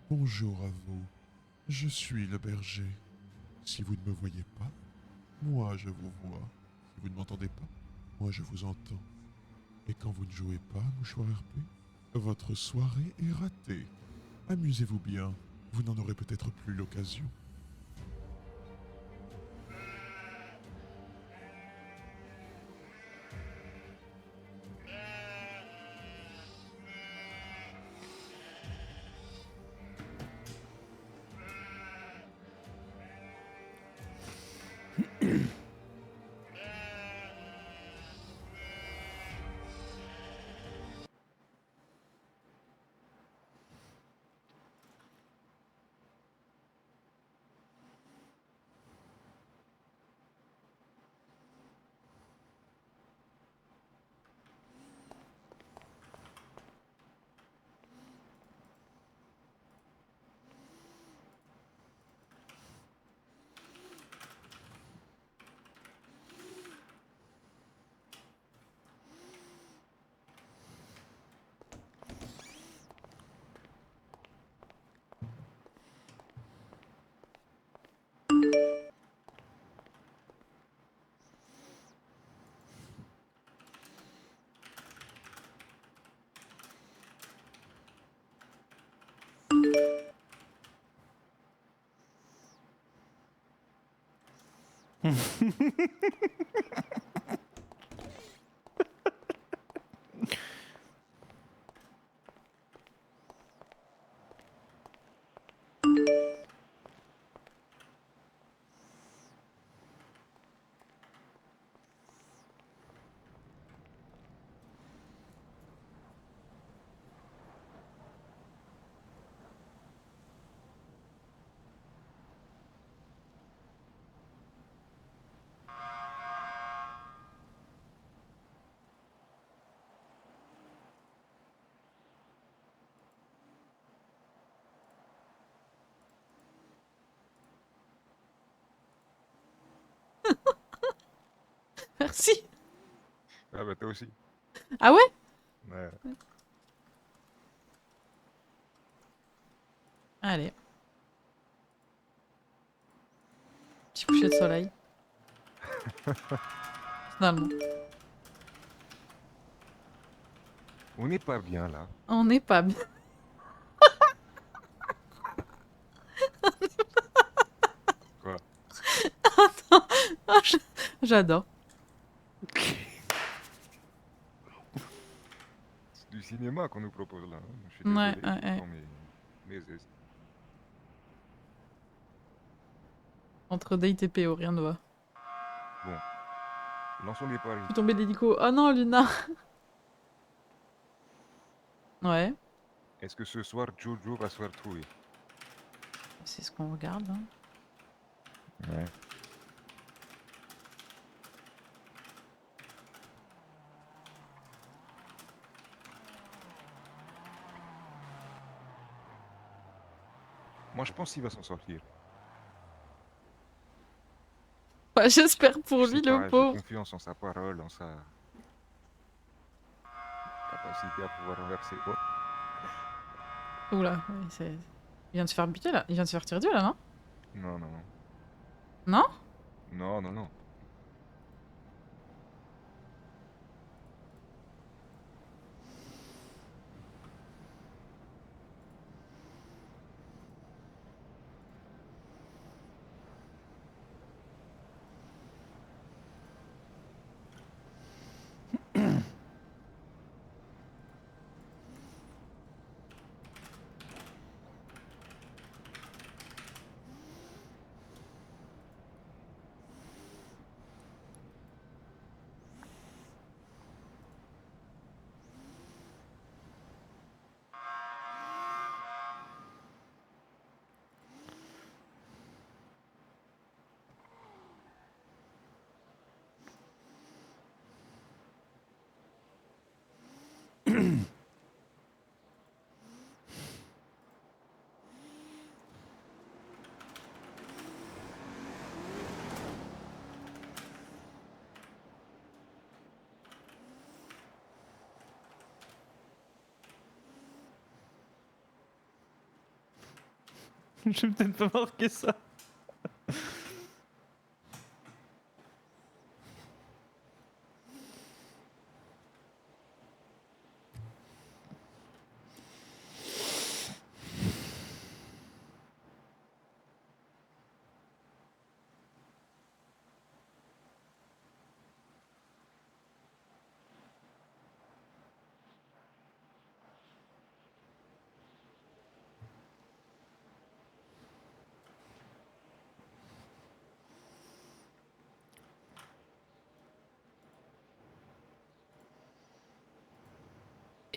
Bonjour à vous, je suis le berger. Si vous ne me voyez pas, moi je vous vois. Si vous ne m'entendez pas, moi je vous entends. Et quand vous ne jouez pas, mouchoir RP, votre soirée est ratée. Amusez-vous bien, vous n'en aurez peut-être plus l'occasion. Merci. Ah bah toi aussi. Ah ouais? Ouais. Allez. Petit coucher de soleil. Finalement. On n'est pas bien là. On n'est pas bien. Quoi? Ah, j'adore. C'est du cinéma qu'on nous propose là, hein. Je suis Ouais, désolé, ouais, je ouais. prends mes aises. Entre date et PO, rien ne va. Bon, lançons des paris. Je suis tombée d'hélico. Oh non, Luna. Ouais. Est-ce que ce soir Jojo va se faire trouver? C'est ce qu'on regarde. Hein. Ouais. Moi je pense qu'il va s'en sortir. Ouais, j'espère pour Je lui, sais le pas, j'ai pauvre. confiance en sa parole, en sa capacité à pouvoir renverser. Oh, Oula, ouais, c'est... Il vient de se faire buter là. Il vient de se faire tirer dessus là, non? non, non, non. Non? Non, non, non. Je vais peut-être pas marquer ça.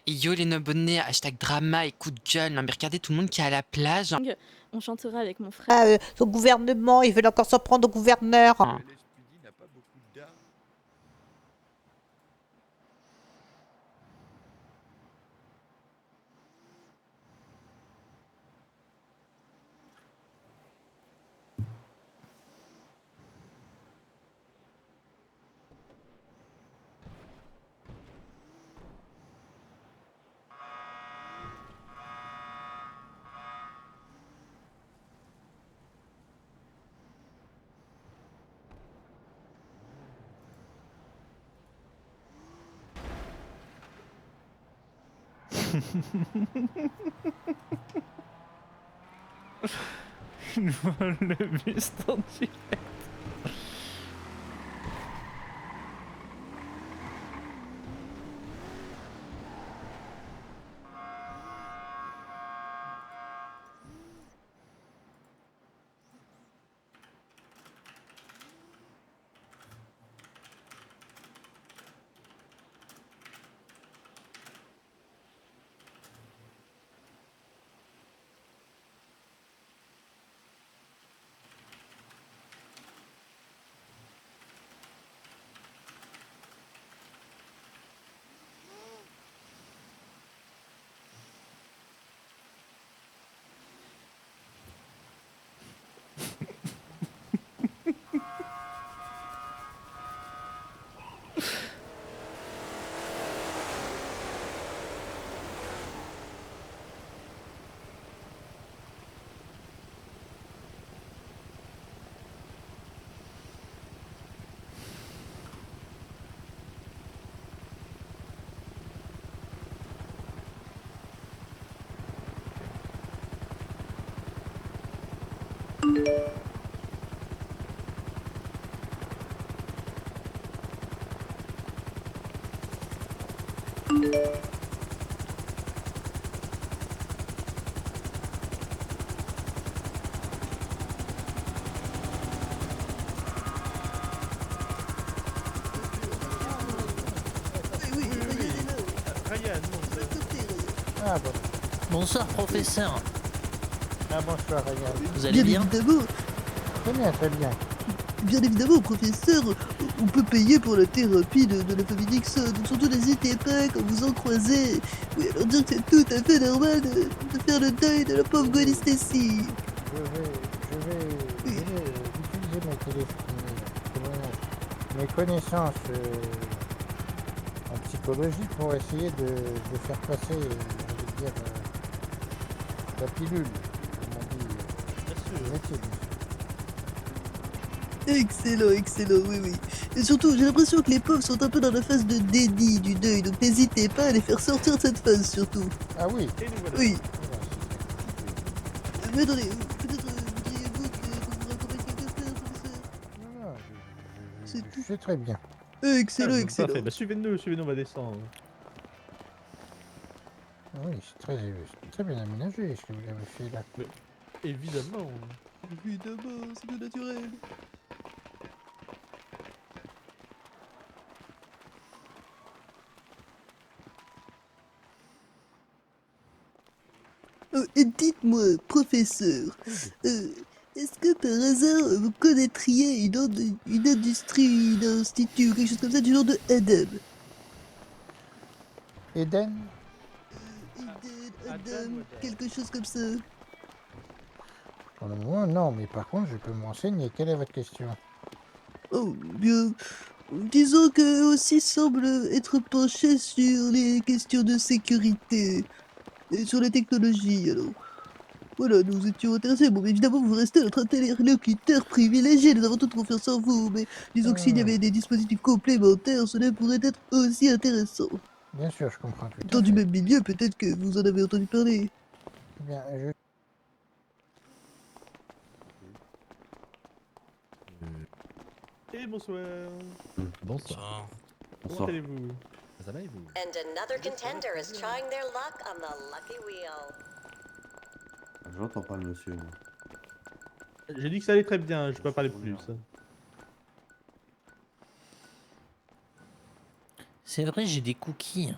Yo les abonnés, hashtag drama et coup de gueule. Non mais regardez tout le monde qui est à la plage. On chantera avec mon frère. Ah, son gouvernement, ils veulent encore s'en prendre au gouverneur. L'SPD n'a pas beaucoup d'armes. Ils volent le buste en direct. Ah bon. Bonsoir professeur. Ah bonsoir, regarde. Vous allez bien? Évidemment, Très bien, très bien. bien évidemment, professeur, on peut payer pour la thérapie de la famille Nixon. Donc surtout n'hésitez pas quand vous en croisez. Oui, alors dire que c'est tout à fait normal de faire le deuil de la pauvre Gwen Stacy. Je vais utiliser mes connaissances en psychologie pour essayer de faire passer, je veux dire, la pilule, comme on dit, le métier. Excellent, excellent, oui, oui. Et surtout, j'ai l'impression que les pauvres sont un peu dans la phase de déni du deuil, donc n'hésitez pas à les faire sortir de cette phase, surtout. Ah oui. Oui. Voilà, Mais attendez, peut-être voudriez-vous que vous raccompagne quelque part, professeur? non, C'est je sais très bien. Excellent, excellent. Parfait, bah suivez-nous, on va descendre. Ah oui, c'est très bien aménagé ce que vous avez fait là. Évidemment. Évidemment, c'est tout naturel. Et dites-moi, professeur, est-ce que par hasard vous connaîtriez une industrie, un institut ou quelque chose comme ça du genre de Adam? Eden? Adam, quelque chose comme ça. Pour le moment, non, mais par contre, je peux me renseigner. Quelle est votre question? Oh, bien. Disons que aussi semble être penché sur les questions de sécurité et sur la technologie, alors. Voilà, nous étions intéressés. Bon, évidemment, vous restez notre interlocuteur privilégié. Nous avons toute confiance en vous, mais disons que s'il y avait des dispositifs complémentaires, cela pourrait être aussi intéressant. Bien sûr, je comprends tout à Dans fait. du même milieu, peut-être que vous en avez entendu parler. Bien, Et bonsoir. Bonsoir. Comment allez-vous? Ça va et vous? And another contender is trying their luck on the lucky wheel. J'entends pas le monsieur. J'ai dit que ça allait très bien, je peux pas parler plus. C'est vrai, j'ai des cookies.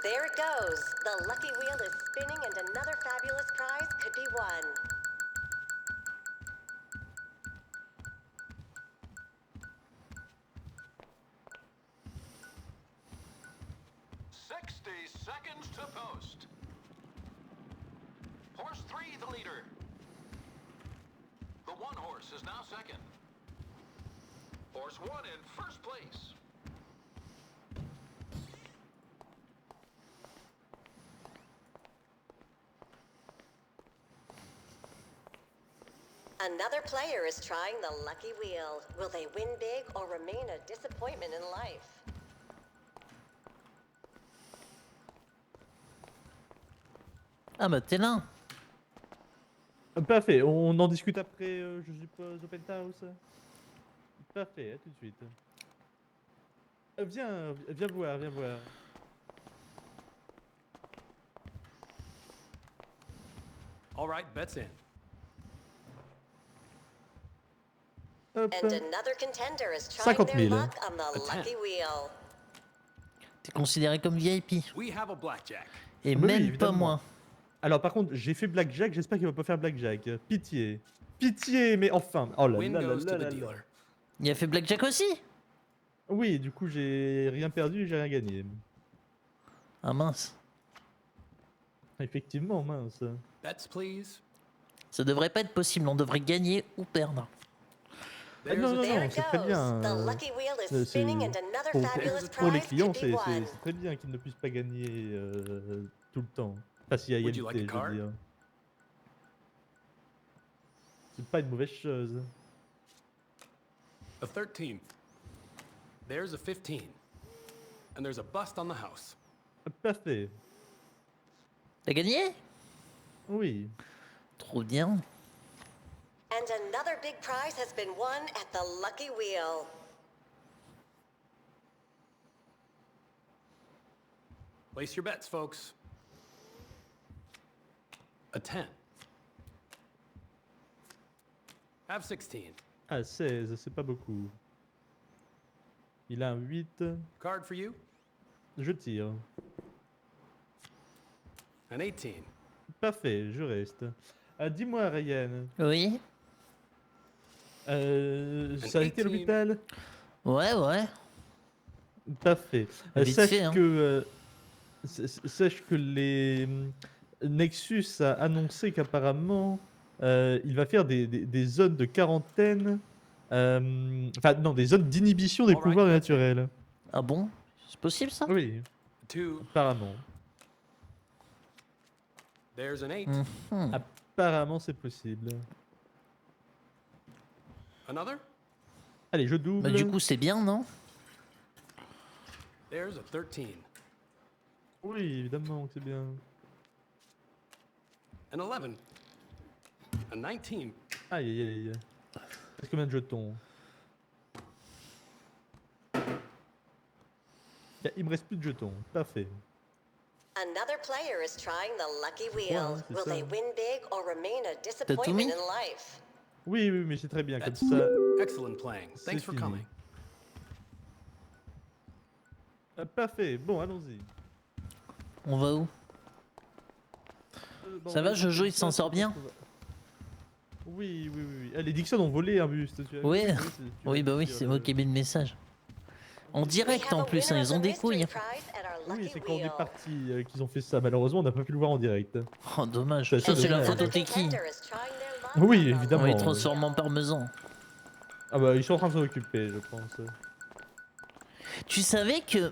There it goes. The lucky wheel is spinning and another fabulous prize could be won. Seconds to post. Horse 3, the leader. The one horse is now second. Horse 1 in first place. Another player is trying the lucky wheel. Will they win big or remain a disappointment in life? Ah bah t'es là. Parfait, on en discute après, je suppose, Open House. Parfait, à tout de suite. Viens voir, viens voir. All right, bets in. Hop. And another contender is trying 50 their 000. luck on the lucky wheel. T'es considéré comme VIP. We have a blackjack. Et Ah bah oui, même pas évidemment. moi. Alors par contre, j'ai fait Blackjack, j'espère qu'il va pas faire Blackjack. Pitié. Pitié, mais enfin. Oh là Win là là goes là to the là là. dealer. Il a fait Blackjack aussi? Oui, du coup j'ai rien perdu, j'ai rien gagné. Ah mince. Effectivement, mince. Bets, please. Ça devrait pas être possible, on devrait gagner ou perdre. Ah non, non, There non, it c'est très goes. bien. The lucky wheel is C'est- spinning and another Pour, fabulous pour les prize clients, could be won. c'est très bien qu'ils ne puissent pas gagner tout le temps. Enfin, s'il y a Would you égalité, like a je card? veux dire. C'est pas une mauvaise chose. A 13. There's a 15. And there's a bust on the house. Parfait. T'as gagné? Oui. Trop bien. And another big prize has been won at the lucky wheel. Place your bets, folks. A 10. Have 16. Ah, 16, c'est pas beaucoup. Il a un 8. Card for you. Je tire. An 18. Parfait, je reste. Dis-moi, Ryan. Oui. Ça a été à l'hôpital? Ouais, ouais. Parfait. Vite Sache fait, hein. que sache que les Nexus a annoncé qu'apparemment il va faire des zones de quarantaine, enfin non, des zones d'inhibition des Alright, pouvoirs that's it. naturels. Ah bon? C'est possible ça? Oui, 2. apparemment. There's an 8. Mhm. Apparemment c'est possible. Another. Allez, je double. Bah du coup c'est bien, non? There's a 13. Oui, évidemment que c'est bien. An 11. A 19. Aïe aïe aïe. Est-ce combien de jetons? Il me reste plus de jetons. Parfait. Another player is trying the lucky Ouais, wheel. c'est Will ça. they win big or remain a tout disappointment mis? in life? Oui, oui, mais c'est très bien comme That's ça. excellent playing. C'est Thanks for fini. coming. Parfait. Bon, allons-y. On va où? Bon, Ça va, Jojo, il s'en sort bien? Oui, oui, oui. Ah, les Dixon ont volé un buste. Tu as vu? Oui. c'est- tu Oui, as bah vu oui, sur c'est le- moi qui ai mis le message. En We direct have en a plus, hein, winner ils of ont the des mystery couilles. prize at our the Oui, lucky c'est quand on wheel. est parti qu'ils ont fait ça. Malheureusement, on n'a pas pu le voir en direct. Oh, dommage. Ça, Ça, c'est c'est la dommage. photo, Another t'es qui? contender is trying their luck Oui, on the On évidemment. va y lucky transformer en wheel. parmesan. Ah bah, ils sont en train de s'en occuper, je pense. Tu savais que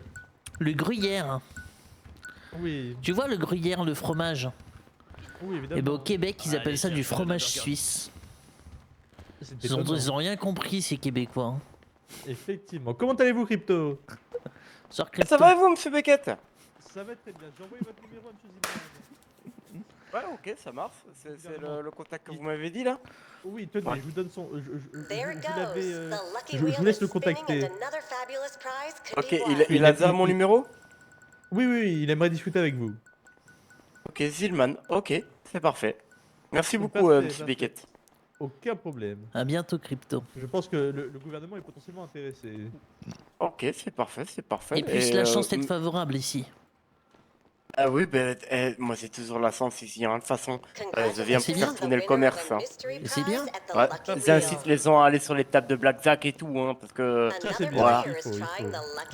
le gruyère, Oui, tu vois le gruyère, le fromage, oui, et évidemment. ben au Québec, ils appellent ça du fromage suisse. C'est Ils ont étonnant. rien compris, ces Québécois. Hein. Effectivement. Comment allez-vous, Crypto? Sors Ça va et vous, monsieur Beckett? Ça va très bien. J'ai envoyé votre numéro à M. Zimmerman. Ouais, ok, ça marche. C'est Évidemment. le contact que vous m'avez dit là? Oui, tenez, je vous donne son. There it Vous goes. l'avez. The lucky je wheel vous laisse is le spinning contacter. and another fabulous prize could Ok, be won. il a déjà mon numéro? Oui, oui, il aimerait discuter avec vous. Ok, Zilman, ok, c'est parfait. Merci beaucoup, Parfait, monsieur parfait. Beckett. Aucun problème. À bientôt, Crypto. Je pense que le gouvernement est potentiellement intéressé. Ok, c'est parfait, c'est parfait. Et puis, la chance d'être m- favorable ici. Ah oui, ben, moi j'ai toujours la chance ici, hein. De toute façon, je viens C'est pour bien. faire tourner le commerce. Hein. C'est bien. Ouais, j'incite les gens à aller sur les tables de blackjack et tout, hein, parce que Ça, c'est bien. voilà. Il faut.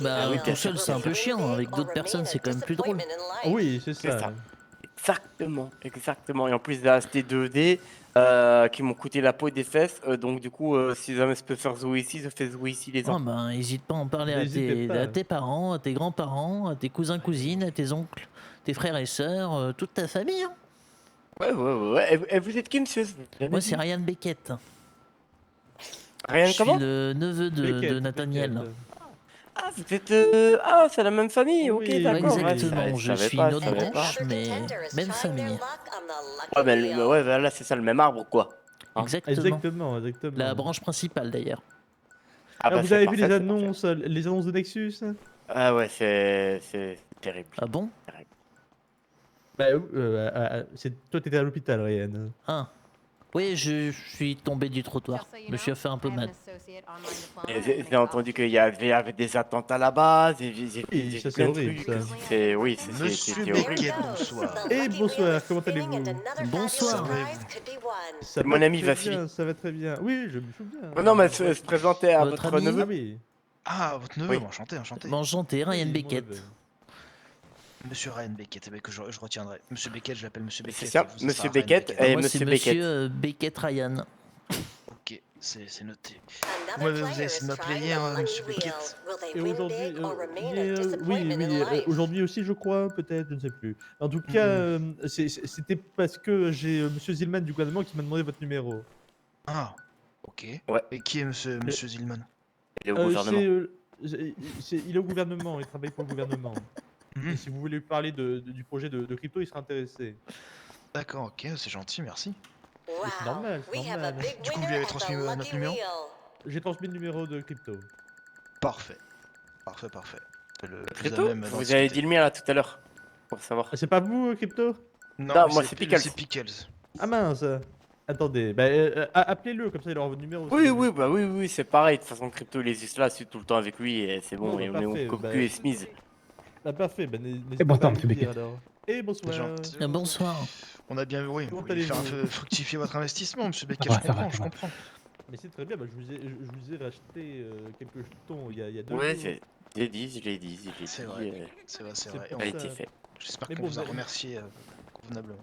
Bah, Ah oui, tout bien seul, c'est un peu chiant. Avec d'autres personnes, c'est quand même plus drôle. Oui, c'est C'est ça. ça. Exactement, exactement. Et en plus, j'ai acheté 2 dés qui m'ont coûté la peau des fesses. Donc, du coup, si jamais je peux faire jouer ici, je fais jouer ici les Oh, gens. ben, hésite pas à en parler N'hésitez pas. à tes parents, à tes grands-parents, à tes cousins, cousines, à tes oncles, tes frères et sœurs, toute ta famille. Hein. Ouais. Et vous êtes qui, monsieur? Moi, c'est Ryan Beckett. Ryan, Je suis comment? le neveu de Beckett, Nathaniel. Beckett. Ah, vous êtes. Ah, c'est la même famille, ok, Oui, d'accord. Exactement, Ouais, je savais suis pas, une je autre savais pas. branche, mais même famille. Ouais, ouais, bah, là, c'est ça le même arbre, quoi. Hein. Exactement. Exactement. La branche principale, d'ailleurs. Ah, Alors, bah, vous c'est avez vu parfait, les c'est parfait. annonces de Nexus? Ah, ouais, c'est terrible. Ah bon? Bah, toi, t'étais à l'hôpital, Ryan. Ah. Oui, je suis tombé du trottoir. Je me suis fait un peu mal. J'ai entendu qu'il y avait des attentes à la base, et j'ai Oui, j'ai ça, plein c'est de horrible, trucs. ça. Oui, Monsieur c'était horrible. Beckett, bonsoir. Et bonsoir, comment allez-vous? Bonsoir. Ça Mon va ami très Vassili. bien, ça va très bien. Oui, je me souviens. Oh non, mais se présenter à Votre votre ami? neveu. Ah oui. Ah, votre neveu, Oui. enchanté, enchanté. Enchanté, Ryan Oui, mon Beckett. neveu. Monsieur Ryan Beckett, eh ben, que je retiendrai. Monsieur Beckett, je l'appelle Monsieur Beckett. C'est ça, et vous, Monsieur sera Ryan Beckett Ah, et moi, c'est Monsieur Beckett. monsieur Beckett Ryan. Ok, c'est noté. Vous avez essayé de m'appeler hier, Monsieur Beckett. Et aujourd'hui, aujourd'hui aussi, je crois, peut-être, je ne sais plus. En tout cas, c'était parce que j'ai Monsieur Zillman du gouvernement qui m'a demandé votre numéro. Ah, ok. Ouais. Et qui est Monsieur Zillman? Il est au gouvernement. Il est au gouvernement, il travaille pour le gouvernement. Mhm. Et si vous voulez lui parler du projet de crypto, il sera intéressé. D'accord, ok, c'est gentil, merci. C'est normal, c'est normal. Du coup, vous lui avez transmis notre numéro? J'ai transmis le numéro de crypto. Parfait. Parfait. Le plus à Crypto, même d'en vous avez discuter. dit le mien là tout à l'heure. Pour savoir. Ah, c'est pas vous, crypto? Non, moi, c'est Pickles. C'est Pickles. Ah mince. Attendez, bah, appelez-le, comme ça il aura votre numéro. Oui, oui, c'est pareil. De toute façon, Crypto, il est juste là, je suis tout le temps avec lui et c'est bon. Bon, Et bah, on est parfait, au cocu bah, et Smith. Ah parfait, bah, n'hésitez Et bonsoir, pas à monsieur lui dire, Beckett. alors. Et bonsoir. Gentil. Bonsoir. On a bien, oui, Comment vous voulez faire allez-vous fructifier votre investissement, Monsieur Beckett, va, je ça va, comprends, ça je va. comprends. Mais c'est très bien, bah, je vous ai racheté quelques jetons il y a 2 Ouais, jours. je l'ai dit, je l'ai dit. C'est vrai, c'est vrai. C'est Et pour Ça a on- été ça. fait. J'espère Mais qu'on bon, vous a vous- remercié convenablement.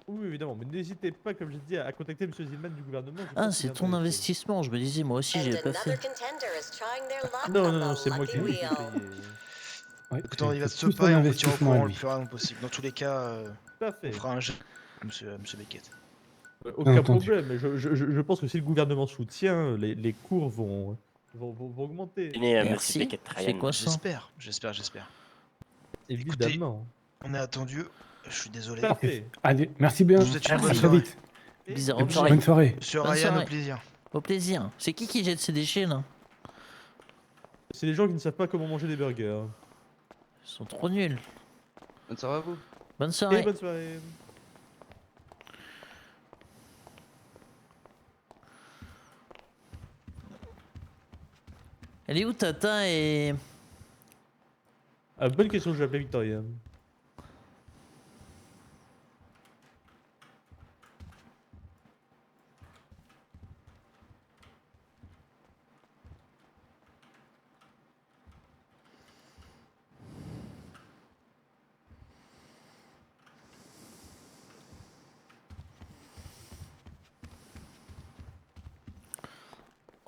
Oui, évidemment, mais n'hésitez pas, comme j'ai dit, à contacter Monsieur Zillman du gouvernement. je Ah, pense qu'il c'est est ton intéressé. investissement. Je me disais, moi aussi, j'ai pas fait. Non, c'est moi qui l'ai payé. Ouais, Écoutez, il va c'est se tout son pas et on vous tient au investissement à courant le lui. plus rapidement possible. Dans tous les cas, Parfait. on fera un jeu, Monsieur Beckett. Aucun entendu. problème, mais je pense que si le gouvernement soutient, les cours vont augmenter. Tenez, Monsieur Merci. Beckett, C'est Ryan. quoi ça? J'espère. Évidemment. On est attendu. Je suis désolé. Parfait. Allez, merci bien. Je vous souhaite une À bonne très soirée. vite. Bizarre Bonne objet. soirée. Bonne soirée. Monsieur Bonne Ryan, soirée. au plaisir. Au plaisir. C'est qui jette ses déchets là? C'est les gens qui ne savent pas comment manger des burgers. Ils sont trop nuls. Bonne soirée à vous. Bonne Et soirée. bonne soirée. Elle est où Tata et... Ah, bonne question, je vais appeler Victoria.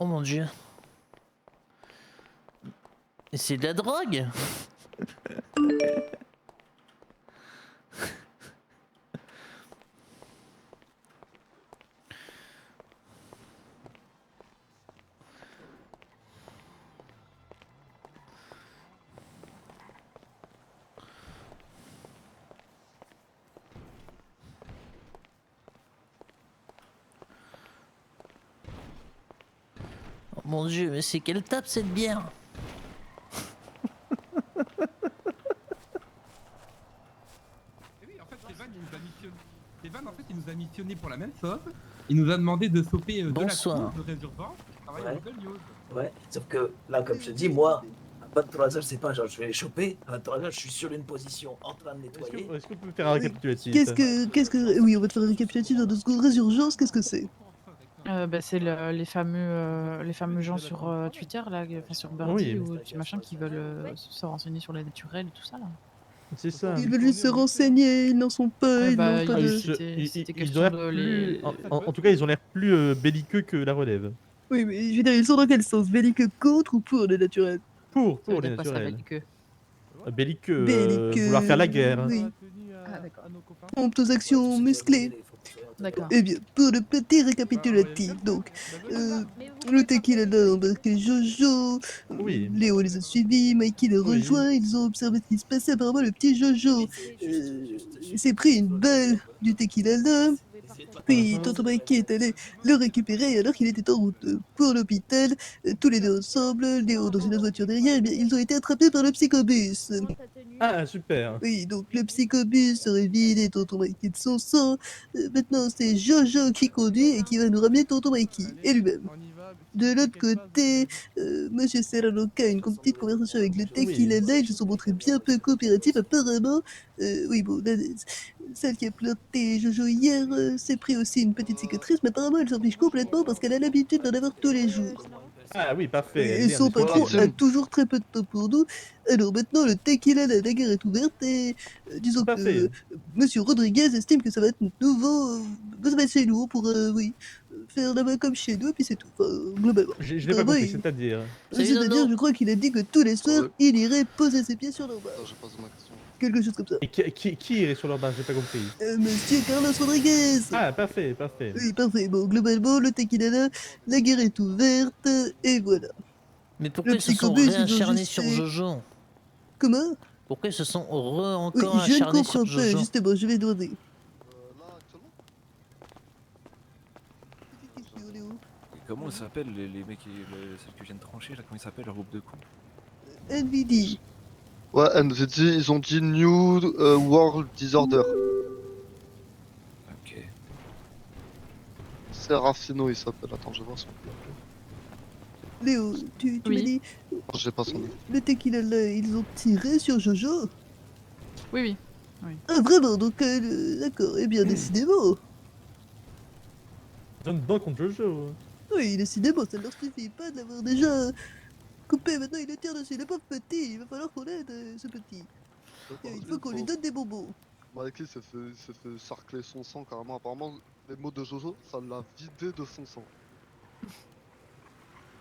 Oh mon dieu. Mais c'est de la drogue. Oh mon dieu, mais c'est quelle tape cette bière? Evan, en fait, il nous a missionné pour la même chose. Il nous a demandé de sauver de Bonsoir. la cour de résurgence qui travaille à Google News. Ouais, sauf que là, comme je te dis, moi, à 23h, c'est pas genre je vais les choper. À 23h, je suis sur une position en train de nettoyer. Est-ce qu'on peut faire un récapitulatif? Qu'est-ce que... Oui, on va te faire un récapitulatif dans 2 secondes. Résurgence, qu'est-ce que c'est? Bah, c'est les fameux gens sur Twitter, là, enfin, sur Birdie ou des machins qui veulent se renseigner sur les naturels et tout ça, là. C'est ça. Ils veulent juste se renseigner, ils n'en sont pas, Ouais, ils bah, n'ont pas de... c'était Ils question ont l'air de plus... les... En tout cas, ils ont l'air plus belliqueux que la relève. Oui, mais je veux dire, ils sont dans quel sens? Belliqueux contre ou pour les naturels? Pour Ça veut les dire quoi, ça, naturels. belliqueux? Belliqueux, Belliqueux, vouloir faire la guerre. oui. Ah, d'accord. Promptes aux actions musclées. D'accord. Eh bien, pour le petit récapitulatif, donc, le tequila a embarqué Jojo, Léo les a suivis, Mikey les rejoint, ils ont observé ce qui se passait, apparemment le petit Jojo s'est pris une balle du tequila là, puis tonton Mikey est allé le récupérer alors qu'il était en route pour l'hôpital, tous les deux ensemble, Léo dans une autre voiture derrière, eh bien, ils ont été attrapés par le psychobus. Ah, super. Oui, donc le psychobus aurait vidé tonton Mikey de son sang. Maintenant, c'est Jojo qui conduit et qui va nous ramener tonton Mikey et lui-même. De l'autre côté, Monsieur Serranoca a une petite conversation avec le tequila là. Ils se sont montrés bien peu coopératifs apparemment. Oui, bon, celle qui a planté Jojo hier s'est pris aussi une petite cicatrice, mais apparemment elle s'en fiche complètement parce qu'elle a l'habitude d'en avoir tous les jours. Ah oui, parfait. Et son patron a toujours très peu de temps pour nous. Alors maintenant, le tequila, la guerre est ouverte et disons que Monsieur Rodriguez estime que ça va être notre nouveau... ça va être chez nous pour, oui, faire la main comme chez nous et puis c'est tout, enfin, globalement. Je l'ai pas compris, c'est-à-dire... C'est-à-dire, je crois qu'il a dit que tous les soirs, il irait poser ses pieds sur leur barre. Quelque chose comme ça. Et qui irait sur leur base? J'ai pas compris. Monsieur Carlos Rodriguez. Ah, parfait, parfait. Oui, parfait. Bon, globalement, le tequila là, la guerre est ouverte et voilà. Mais pourquoi Le ils se sont psychobus, ils ont réacharnés juste sur fait- Jojo? Comment? Pourquoi ils se sont encore Oui, je ne acharnés comprends sur pas, Jojo? justement, je vais demander. Comment ils s'appellent les mecs, ceux qui viennent trancher là, comment ils s'appellent, le groupe de cons? NVD. Ouais, NVD, ils ont dit New World Disorder. Ok. Serafino, il s'appelle. Attends, je vais voir son nom. Léo, tu m'as dit, J'ai pas son nom. le tequila là, ils ont tiré sur Jojo? Oui, oui. Ah, vraiment? Donc, d'accord, eh bien, décidément. Donne dedans contre Jojo. Oui, décidément, ça ne leur suffit pas de l'avoir déjà coupé. Maintenant, il le tire dessus. Le pauvre petit, il va falloir qu'on aide ce petit. Et il faut qu'on lui donne des bonbons. Mikey s'est fait sarcler son sang carrément. Apparemment, les mots de Jojo, ça l'a vidé de son sang.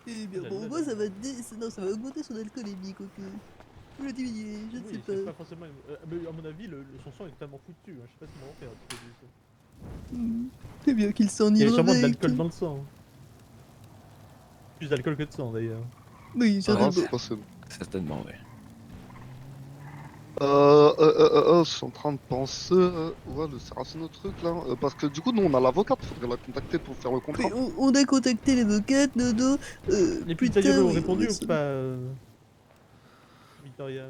Eh bien, bon, moi, ça va, non, ça va augmenter son alcoolémie, quoique. Ou le diminuer, je ne sais Oui, pas. c'est pas forcément... mais à mon avis, son sang est totalement foutu. Hein. Je sais pas si on va en faire un petit peu C'est bien qu'il s'en Il y a ire sûrement de avec. l'alcool dans le sang. Plus d'alcool que de sang d'ailleurs. Oui, Ah, certainement. c'est possible. Certainement, ouais. Je suis en train de penser... ouais, le Serafino truc là. Parce que du coup, nous, on a l'avocate. Faudrait la contacter pour faire le contrat. Oui, on a contacté l'avocate, Nono. Les plus putailles tard, ont oui, répondu on ou pas Victoria?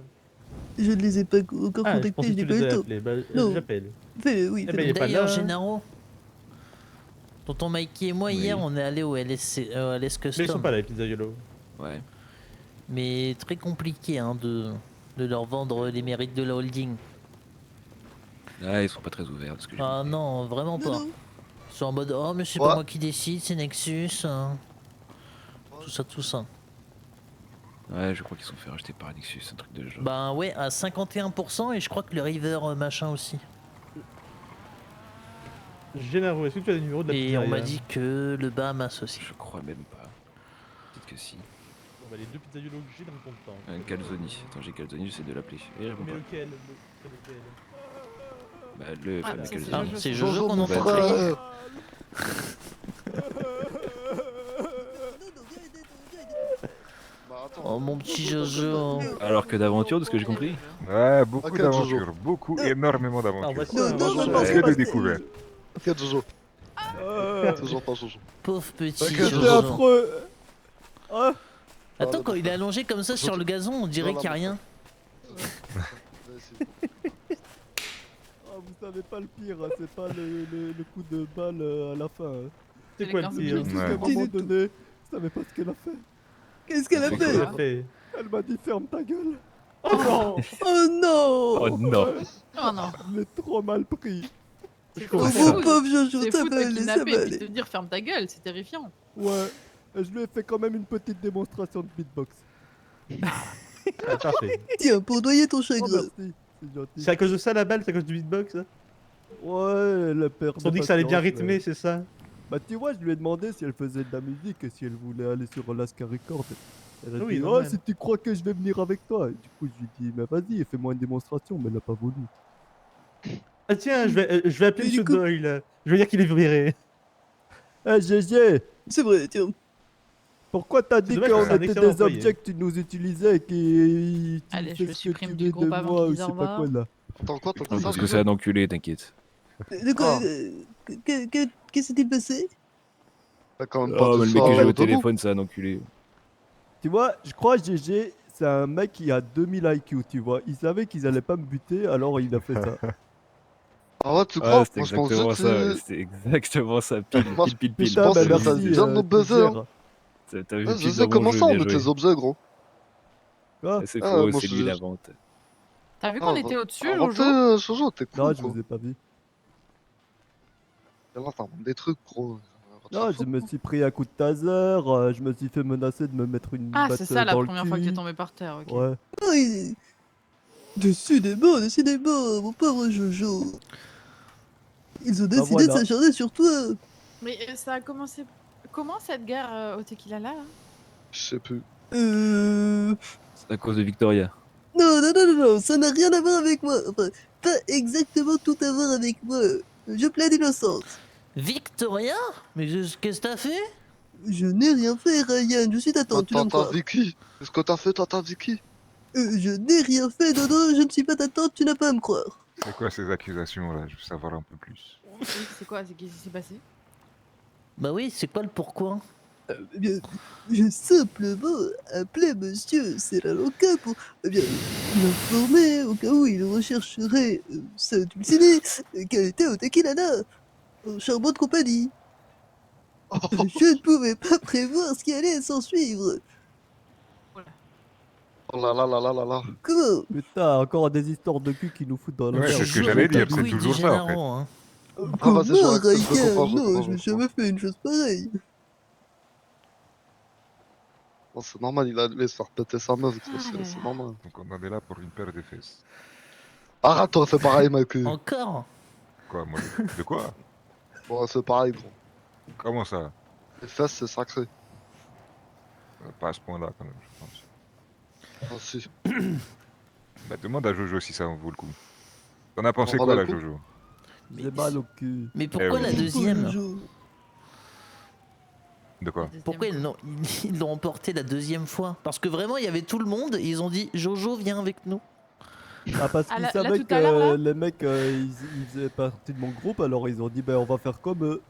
Je ne les ai pas encore Ah, je contactés, pensais je que n'ai tu pas les eu as le temps. appelés. Bah, Non. j'appelle. Fais-le, oui, Eh ben, fais-le. il est pas D'ailleurs, là. Génaro, tonton Mikey et moi, hier, on est allé au LS Custom. Mais ils sont pas là, les pizzaiolos. Ouais. Mais très compliqué hein, de leur vendre les mérites de la holding. Ah, ils sont pas très ouverts parce que j'ai Ah non, vraiment pas. Ils sont en mode oh mais c'est Ouais. pas moi qui décide, c'est Nexus. Hein. Tout ça, tout ça. Ouais, je crois qu'ils sont fait racheter par Nexus, un truc de genre. Ben ouais, à 51% et je crois que le River machin aussi. Généraux, est-ce que tu as le numéro de la Et pizzeria? on m'a dit que le Bahamas aussi. Je crois même pas. que si. Bon, bah, les deux pizzaiolos que j'ai ne répondent pas. Calzoni. Attends, j'ai Calzoni, j'essaie de l'appeler. Et il répond Mais pas. lequel? Bah, le fameux c'est Calzoni. Ah, c'est Jojo qu'on Bah, entend très crier. bien. Oh mon petit Jojo. Alors que d'aventure, de ce que j'ai compris. Ouais, beaucoup Ok, d'aventures, Jojo. beaucoup, énormément d'aventures. voici Non, non, non, non, Que de c'est découvertes. Ok, Jojo. Toujours pas Jojo. Pauvre petit Ok, Jojo. c'est affreux. Ah, Attends, quand il est allongé comme ça sur le gazon, on dirait qu'il n'y a rien. ah, vous savez pas le pire, hein, c'est pas le coup de balle à la fin. hein. C'est quoi le pire? Juste qu'à un moment donné, je savais pas ce qu'elle a fait. Qu'est-ce qu'elle a Qu'est-ce qu'elle a fait? fait? Elle m'a dit ferme ta gueule. Oh non! Oh non! Oh non. Oh non. Je l'ai trop mal pris. Oh mon pauvre Jojo, C'est ça fou de va te aller, ça kidnapper va et puis de aller. te dire ferme ta gueule, c'est terrifiant. Ouais, et je lui ai fait quand même une petite démonstration de beatbox. Ah, parfait. Tiens, pour noyer ton Oh, chagrin. merci, c'est gentil. C'est à cause de ça la balle? C'est à cause du beatbox ça? Ouais, le père. Ils ont dit que ça allait bien rythmer, c'est ça? Bah tu vois, je lui ai demandé si elle faisait de la musique et si elle voulait aller sur Alaska Records. Elle a Oui, dit, oh, normal. si tu crois que je vais venir avec toi. Et du coup, je lui ai dit, mais vas-y, fais-moi une démonstration, mais elle a pas voulu. Ah tiens, je vais appeler Mais du Monsieur coup- Doyle. Je vais dire qu'il est viré. Eh GG, C'est vrai, tiens. pourquoi t'as dit dommage que qu'on c'est un était excellent des employé. objets que tu nous utilisais et qui... tu Allez, fais je ce que supprime tu du veux groupe de avant moi qu'ils ou je sais en pas quoi voient. là. Attends quoi, t'as dit ça Parce que c'est un enculé, t'inquiète. De quoi? Ah. Qu'est-ce s'est-il passé? T'as quand même pas Oh, de mais le mec ça que j'ai au debout. téléphone, c'est un enculé. Tu vois, je crois GG, c'est un mec qui a 2000 IQ, tu vois. Il savait qu'ils allaient pas me buter, alors il a fait ça. Ah ouais, tu crois? Ah, c'est Moi je pensais exactement que ça, ouais, c'est... c'est exactement ça, pile, Moi, pile. Putain, pense bah que ça merci. vient de nos buzzer, hein. T'as vu Ouais, pile je dans sais mon comment jeu, ça, on bien met joué. tes objets, gros. Quoi? C'est Ah, faux, moi, c'est je- lui la vente. T'as vu Ah, qu'on était au-dessus, arrêtez, Jojo Jojo, t'es cool, Non, je quoi. vous ai pas vu. Là, t'inventes des trucs, gros. Non, je me suis pris un coup de taser, je me suis fait menacer de me mettre une Ah, batte c'est ça la dans le première fois que t'es cul. tombé par terre, ok. Ouais. Oh, décidément, mon pauvre Jojo. Ils ont décidé de voilà. s'acharner sur toi. Mais ça a commencé... Comment cette guerre au tequila là Je sais plus. C'est à cause de Victoria. Non, ça n'a rien à voir avec moi. Enfin, pas exactement tout à voir avec moi. Je plaide innocence. Victoria? Mais qu'est-ce que t'as fait? Je n'ai rien fait, Ryan. Je suis ta tante, tu dois me T'as croire. vu qui? Qu'est-ce que t'as fait, t'as vu qui? Je n'ai rien fait, non, je ne suis pas ta tante, tu n'as pas à me croire. C'est quoi ces accusations là? Je veux savoir un peu plus. C'est quoi? Qu'est-ce qui s'est passé? Bah oui, c'est quoi le pourquoi? Eh bien, j'ai simplement appelé monsieur Serraloca pour l'informer au cas où il rechercherait sa dulcinée qu'elle était au Tequilana, en charmante compagnie. Je ne pouvais pas prévoir ce qui allait s'en suivre. Oh là là là là là là. Comment? Putain, encore des histoires de cul qui nous foutent dans la Ouais, merde. c'est ce que j'allais dire, c'est Oui, toujours dit ça en fait. Gennaro, hein. Ah, vas-y, je Comment, reste, je Ryan? comprends, je Non, comprends, je n'ai je jamais fait une chose pareille. Oh, c'est normal, il a allumé se faire péter sa meuf, gros, c'est normal. Donc on en est là pour une paire de fesses. Arrête, toi, c'est pareil, mec. Encore? Quoi, moi? De quoi? Bon, c'est pareil, gros. Comment ça? Les fesses, c'est sacré. Pas à ce point-là quand même, je pense. Ah, si. Bah demande à Jojo si ça en vaut le coup. T'en as pensé On quoi va là, le coup. Jojo? J'ai mal au cul. Mais pourquoi oui. la deuxième? De quoi? Pourquoi ils l'ont emporté la deuxième fois? Parce que vraiment, il y avait tout le monde et ils ont dit Jojo, viens avec nous. Ah, parce Ah, qu'ils là, savaient tout à l'heure, là que les mecs, ils faisaient partie de mon groupe, alors ils ont dit, ben on va faire comme eux.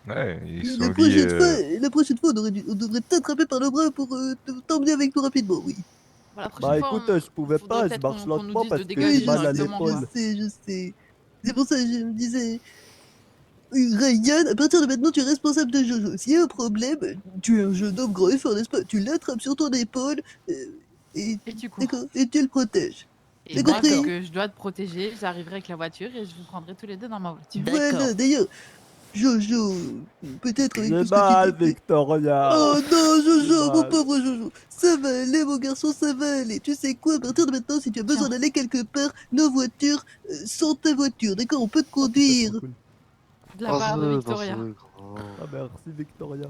Ouais, ils se La sont dit... prochaine fois, on devrait t'attraper par le bras pour t'emmener avec nous rapidement, oui. La prochaine Bah fois, écoute, je pouvais faudrait pas, je peut-être marche qu'on nous lentement dise parce de que dégager j'ai mal à directement, l'épaule. quoi. Je sais. C'est pour ça que je me disais... Ryan, à partir de maintenant, tu es responsable de Jojo. S'il y a un problème, tu es un jeune homme grand et fort, n'est-ce pas? Tu l'attrapes sur ton épaule et tu cours. d'accord, et tu le protèges. Et T'as moi, compris? que je dois te protéger, j'arriverai avec la voiture et je vous prendrai tous les deux dans ma voiture. Voilà, d'ailleurs, Jojo, peut-être avec tout J'ai ce que tu mal, t'es fait. Victoria. Oh non, Jojo, J'ai mon mal. pauvre Jojo. Ça va aller, mon garçon, ça va aller. Tu sais quoi, à partir de maintenant, si tu as besoin d'aller quelque part, nos voitures sont ta voiture, d'accord? On peut te conduire. De la part de Victoria. Ah merci Victoria.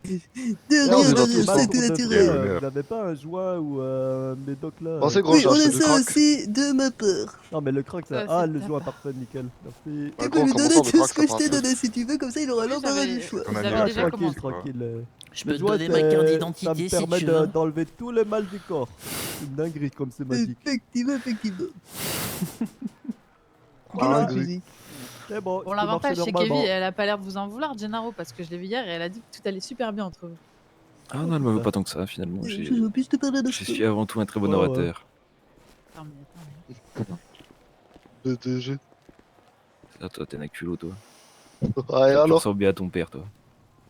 De Non, rien, mais de dans rien, tout mal, c'était pour de naturel. vrai, Vous n'avez pas un joint ou un médoc là Bon, c'est gros, Oui, j'ai on acheté a du ça crack. aussi de ma part. Non, mais le crack, ça. Ça, Ah, c'est le ta joint, part. parfait, nickel. Merci. Bah, Tu gros, peux lui comment donner ça, le tout crack, ce que ça je t'ai passe. donné si tu veux, comme ça il aura Oui, l'embarras j'avais- du choix. Vous On a avez déjà déjà Tranquille, commencé. tranquille. Je peux Le te joint, donner ma carte ça d'identité me si permet tu veux. d'enlever tout le mal du corps. C'est une dinguerie comme c'est magique. Effectivement, effectivement. Ah, Quelle gris. musique. C'est bon, Bon, je peux l'avantage, marcher c'est qu'Evie, normalement. elle a pas l'air de vous en vouloir, Gennaro, parce que je l'ai vu hier et elle a dit que tout allait super bien entre vous. Ah non, elle me veut pas tant que ça, finalement. Je veux plus te parler de Je suis avant tout un très bon Ouais, ouais. orateur. Attends, mais BDG. Ah, toi, t'es un culot, toi. Ouais, Tu alors ressembles bien à ton père, toi.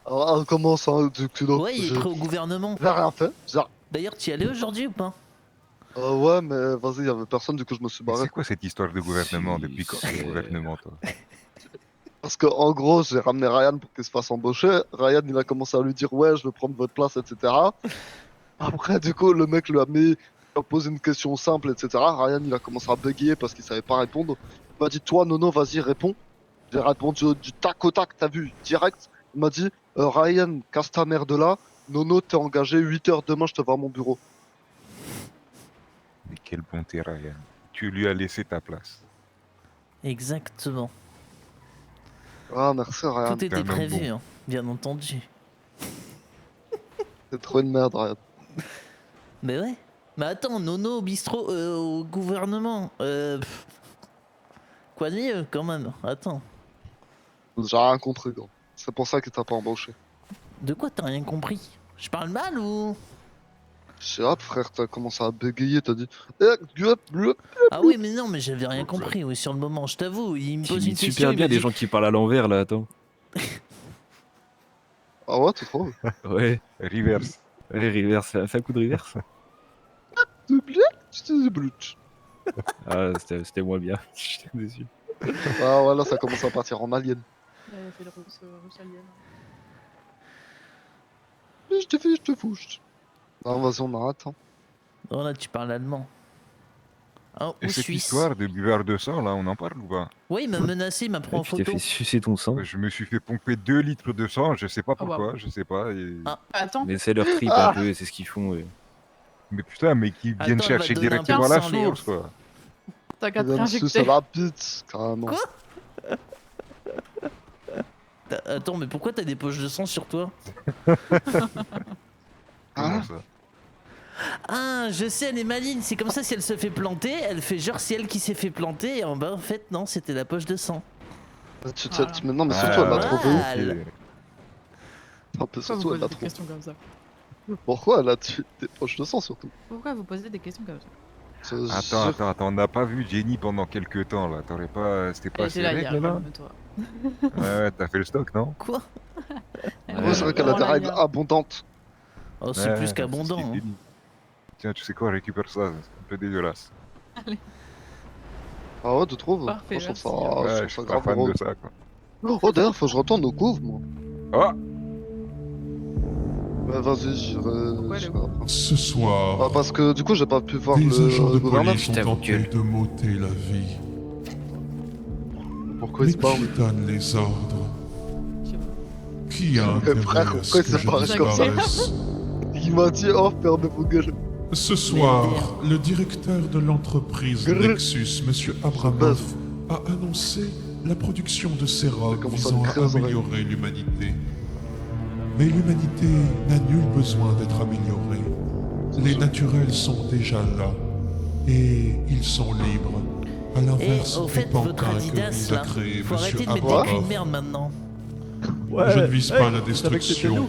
Alors, comment ça, du culot? Ouais, il est prêt au gouvernement. J'ai rien fait. D'ailleurs, tu y allais aujourd'hui ou pas? Ouais, mais vas-y, y avait personne, du coup, je me suis Mais barré. c'est quoi cette histoire de gouvernement? Depuis quand c'est- le gouvernement, toi? Parce que, en gros, j'ai ramené Ryan pour qu'il se fasse embaucher. Ryan, il a commencé à lui dire, ouais, je veux prendre votre place, etc. Après, du coup, le mec lui a mis, il a posé une question simple, etc. Ryan, il a commencé à bugger parce qu'il savait pas répondre. Il m'a dit, toi, Nono, vas-y, réponds. J'ai répondu du tac au tac, t'as vu, direct. Il m'a dit, Ryan, casse ta mère de là. Nono, t'es engagé 8 heures demain, je te vois à mon bureau. Mais quelle bonté, Ryan. Tu lui as laissé ta place. Exactement. Ah, merci, Ryan. Tout était prévu, hein, bien entendu. C'est trop une merde, Ryan. Mais ouais. Mais attends, Nono au bistrot, au gouvernement. Quoi de mieux, quand même. Attends. J'ai rien compris, gros. C'est pour ça qu'il t'a pas embauché. De quoi t'as rien compris? Je parle mal ou? Je sais pas, frère, t'as commencé à bégayer, t'as dit. Ah oui, mais non, mais j'avais rien compris, oui, sur le moment, je t'avoue. Il me Tu pose une imites question. super il bien me les dit- gens qui parlent à l'envers, là, attends. Ah ouais, tu trouves? Ouais. Reverse. Ouais, reverse, fais un coup de reverse. Ah, c'était moins bien. J'étais déçu. Ah ouais, là, ça commence à partir en alien. Elle a fait le russe alien. Je te fouche. Non, vas-y, on arrête. Hein. Non, là, tu parles allemand. Ah, Et ou cette suisse. histoire de buveur de sang, là, on en parle ou pas? Oui, il m'a menacé, il m'a pris en Tu t'es photo. fait sucer ton sang. Je me suis fait pomper 2 litres de sang, je sais pas Oh, pourquoi, wow. je sais pas. Et... Ah. Attends, Mais c'est leur trip un peu, c'est ce qu'ils font. Ouais. Mais putain, mais qui viennent Attends, elle va chercher te donner un directement peu de la sang, Léo. source, quoi. t'as qu'à te Il va me sucer réinjecter. la bite, carrément. Quoi? Attends, mais pourquoi t'as des poches de sang sur toi? Comment ça? Ah, je sais, elle est maligne. C'est comme ça, si elle se fait planter, elle fait genre si elle qui s'est fait planter. Et en bas, en fait, non, c'était la poche de sang. Mais non, mais surtout, elle l'a trouvé où? Mal. Un peu, Pourquoi vous surtout, elle posez l'a des trouvé. questions comme ça? Pourquoi elle a tué des poches de sang, surtout? Pourquoi vous posez des questions comme ça? Attends, on n'a pas vu Jenny pendant quelques temps, là. T'aurais pas... C'était pas Elle assez était là hier, règles, là? calme-toi. Ouais, t'as fait le stock, non? Quoi? Ouais, c'est vrai qu'elle a des règles abondantes. Oh, c'est Ouais, plus qu'abondant. c'est ce hein. qu'il dit. Tiens, tu sais quoi, récupère ça, c'est un peu dégueulasse. Ah ouais, tu trouves? Parfait, Moi, je trouve merci. ça, Ouais, je je trouve suis ça pas grave fan drôle. de ça, quoi. Oh, d'ailleurs, faut que je retourne au couvre, moi. Oh! Bah, vas-y, Pourquoi j'irai le après. Ce soir, Ah, parce que du coup, j'ai pas pu voir des agents le de gouverneur. police ont tenté de m'ôter la vie. Pourquoi Mais il se parle? qui donne les ordres? Qui a Mais frère, intérêt à ce pourquoi il que se je parle comme ça? disparaisse? Il m'a dit, oh, fermez vos gueules. Ce soir, le directeur de l'entreprise Nexus, M. Abramov, a annoncé la production de sérum visant à améliorer l'humanité. Mais l'humanité n'a nul besoin d'être améliorée. Les naturels sont déjà là, et ils sont libres. À Et l'inverse au du fait, votre pantin que Adidas vise à là, créer faut M. arrêter de mettre des culs Abramov. de merde maintenant. Je ne vise pas la je savais que c'était destruction, nous.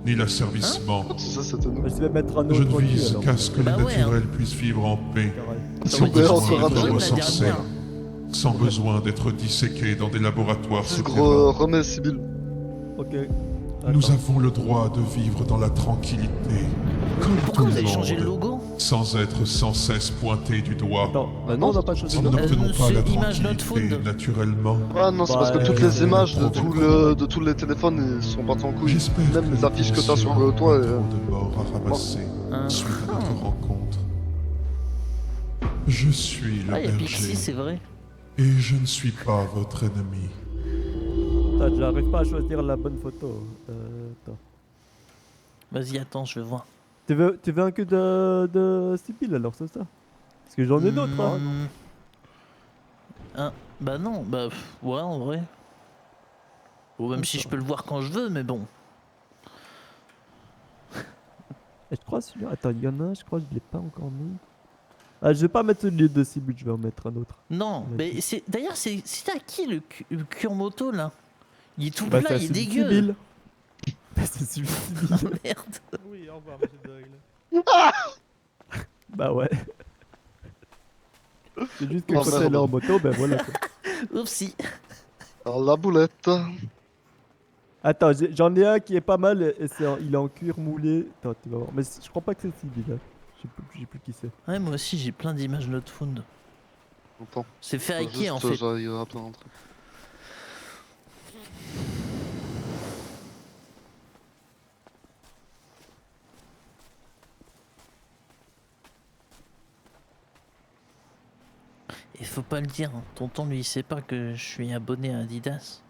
ni l'asservissement. Ça, c'était nous. Je vais mettre un Je autre ne vise cul, qu'à ce que Bah les ouais, naturels puissent vivre en paix, Ça sans me fait besoin encore un d'être truc. recensés, dernière. sans besoin d'être disséqués dans des laboratoires Gros, souterrains. remets Sibyl. Ok. Nous Attends. avons le droit de vivre dans la tranquillité, comme tout Pourquoi vous le avez changé le monde, logo? sans être sans cesse pointés du doigt. Attends, bah non, on n'a pas choisi Nous le nom. n'obtenons pas monsieur la Image Not tranquillité Food. naturellement. Ah non, c'est parce que Bah, toutes les images de, provoquons. de tous les téléphones ils sont partis en couille. J'espère Même que les affiches que t'as sur nous le toit. aurons trop de morts à ramasser suite à notre rencontre. Je suis le Ah, il y a berger, Pixie, c'est vrai. et je ne suis pas votre ennemi. Attends, j'arrive pas à choisir la bonne photo. Attends. Vas-y, attends, je vais voir. Tu veux un que de Sibyl alors, c'est ça? Parce que j'en ai d'autres, hein. Bah non, bah ouais, en vrai. Ou même si je peux le voir quand je veux, mais bon. Et je crois celui-là. Attends, il y en a un, je crois que je l'ai pas encore mis. Ah, je vais pas mettre celui de Sibyl, je vais en mettre un autre. Non, mais c'est d'ailleurs, c'est à qui le Kurmoto là? Il est tout Bah, plat, c'est il est celui de dégueu. Sibyl. C'est celui de Sibyl. Merde. Oui, au revoir, monsieur Doyle. Bah ouais. C'est juste que Oh, quand merde. elle est en moto, ben voilà quoi. Oupsie. Alors, la boulette. Attends, j'en ai un qui est pas mal, et il est en cuir moulé. Attends, tu vas voir. Mais je crois pas que c'est Sibyl. Hein. Je sais plus qui c'est. Ouais, moi aussi j'ai plein d'images Not Found. Attends. C'est fait avec qui Juste, en fait? j'aille rappeler un truc. Il faut pas le dire, hein. Tonton lui il sait pas que je suis abonné à Adidas.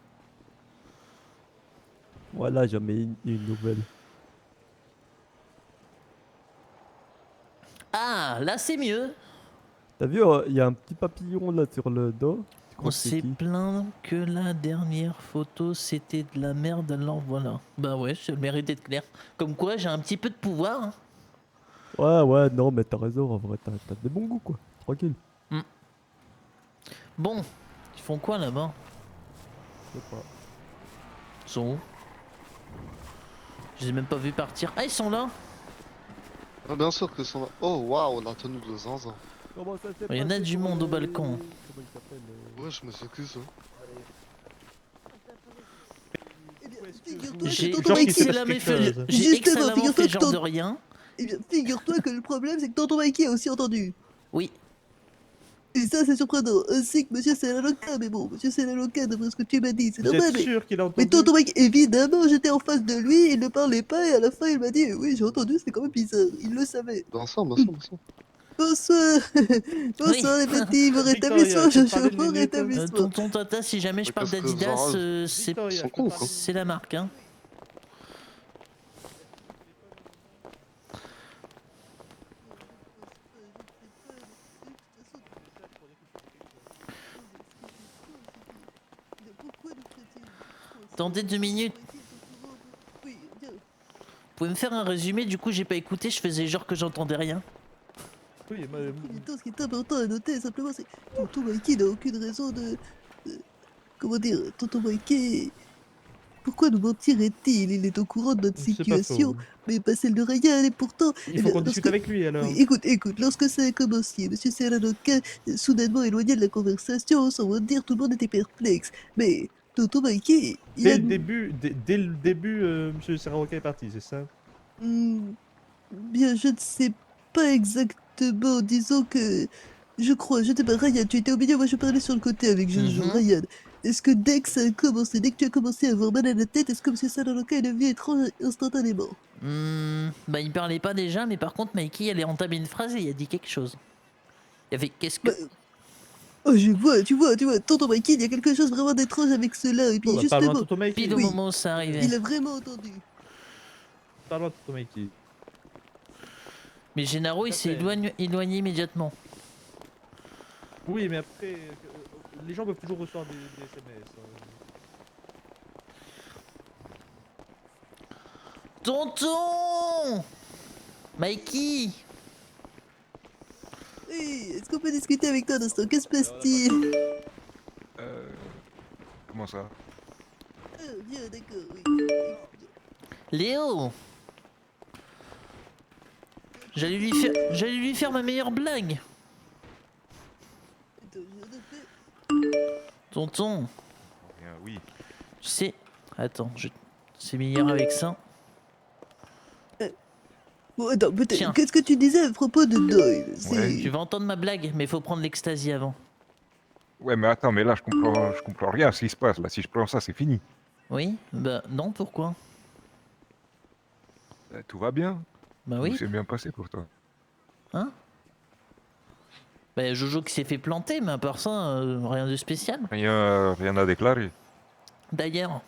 Voilà, j'en mets une nouvelle. Ah, là c'est mieux. T'as vu, il y a un petit papillon là sur le dos. Tu crois On que c'est s'est qui? plaint que la dernière photo c'était de la merde, alors voilà. Bah ouais, c'est le mérite d'être clair. Comme quoi j'ai un petit peu de pouvoir. Hein. Ouais, non, mais t'as raison, en vrai, t'as des bons goûts quoi. Tranquille. Bon, ils font quoi là-bas? Je sais pas. Ils sont où? Je les ai même pas vus partir. Ah, ils sont là. Ah, bien sûr que sont là. Oh waouh, la tenue de Zinzin. Il y en a du monde au balcon. Ouais, je me suis que ça. J'ai tonton Mikey- exclamé fait Justement, excellemment figure-toi fait que genre ton- de rien. Eh bien, figure-toi que le problème, c'est que tonton Mikey a aussi entendu. Oui. Et ça, c'est surprenant. Ainsi que monsieur Senaloka, mais bon, monsieur Senaloka, d'après ce que tu m'as dit, c'est Vous normal. êtes sûr qu'il a Mais entendu? tonton Mikey, évidemment, j'étais en face de lui, il ne parlait pas, et à la fin, il m'a dit, oui, j'ai entendu, c'est quand même bizarre. Il le savait. Bonsoir. Bonsoir. Bonsoir, les petits, bon rétablissement, Victoria, je peux te Jojo, parler une bon minute rétablissement. Tonton Tata, si jamais je parle qu'est-ce que d'Adidas, vous Victoria, je peux te parler- c'est la marque. Hein. Attendez 2 minutes. Vous pouvez me faire un résumé? Du coup, j'ai pas écouté, je faisais genre que j'entendais rien. Oui, Ce qui est important à noter, simplement, c'est que tonton Mikey n'a aucune raison comment dire, tonton Mikey... Pourquoi nous mentirait-il? Il est au courant de notre C'est pas situation, faux. mais pas celle de Ryan, et pourtant... Il faut qu'on discute avec lui alors. Oui, écoute, lorsque ça a commencé, monsieur Serranoca, soudainement éloigné de la conversation, sans vous dire, tout le monde était perplexe. Mais tonton Mikey, il Dès a... le début, monsieur Serraroca est parti, c'est ça? Bien, je ne sais pas exactement, disons que... Je crois, je sais pas, Ryan, tu étais au milieu, moi je parlais sur le côté avec Jojo. Ryan, est-ce que dès que ça a commencé, dès que tu as commencé à avoir mal à la tête, est-ce que monsieur Serranoca est devenu étrange instantanément? Bah, il parlait pas déjà, mais par contre, Mikey allait entamer une phrase et il a dit quelque chose. Il y avait qu'est-ce que. Oh, je vois, tu vois, tonton Mikey, il y a quelque chose vraiment d'étrange avec cela, et puis Bon, bah, parlons à justement... tonton Mikey. Pile au Oui, moment où ça arrivait. il a vraiment entendu. Parlons à tonton Mikey. Mais Gennaro, il s'est éloigné immédiatement. Oui, mais après, les gens peuvent toujours recevoir des SMS. Tonton Mikey. Oui, est-ce qu'on peut discuter avec toi un instant? Que se passe-t-il? Comment ça? Bien, d'accord, oui. Léo. J'allais lui faire ma meilleure blague. Tonton. Oui. Tu sais. Attends, c'est meilleur avec ça. Bon, attends, peut-être. Tiens. Qu'est-ce que tu disais à propos de Doyle? Tu vas entendre ma blague, mais faut prendre l'ecstasy avant. Ouais, mais attends, mais là, je comprends rien à ce qui se passe. Là, si je prends ça, c'est fini. Oui? Bah non, pourquoi? Tout va bien. Bah oui. Tout s'est bien passé pour toi. Hein? Bah Jojo qui s'est fait planter, mais à part ça, rien de spécial. Rien à déclarer. D'ailleurs,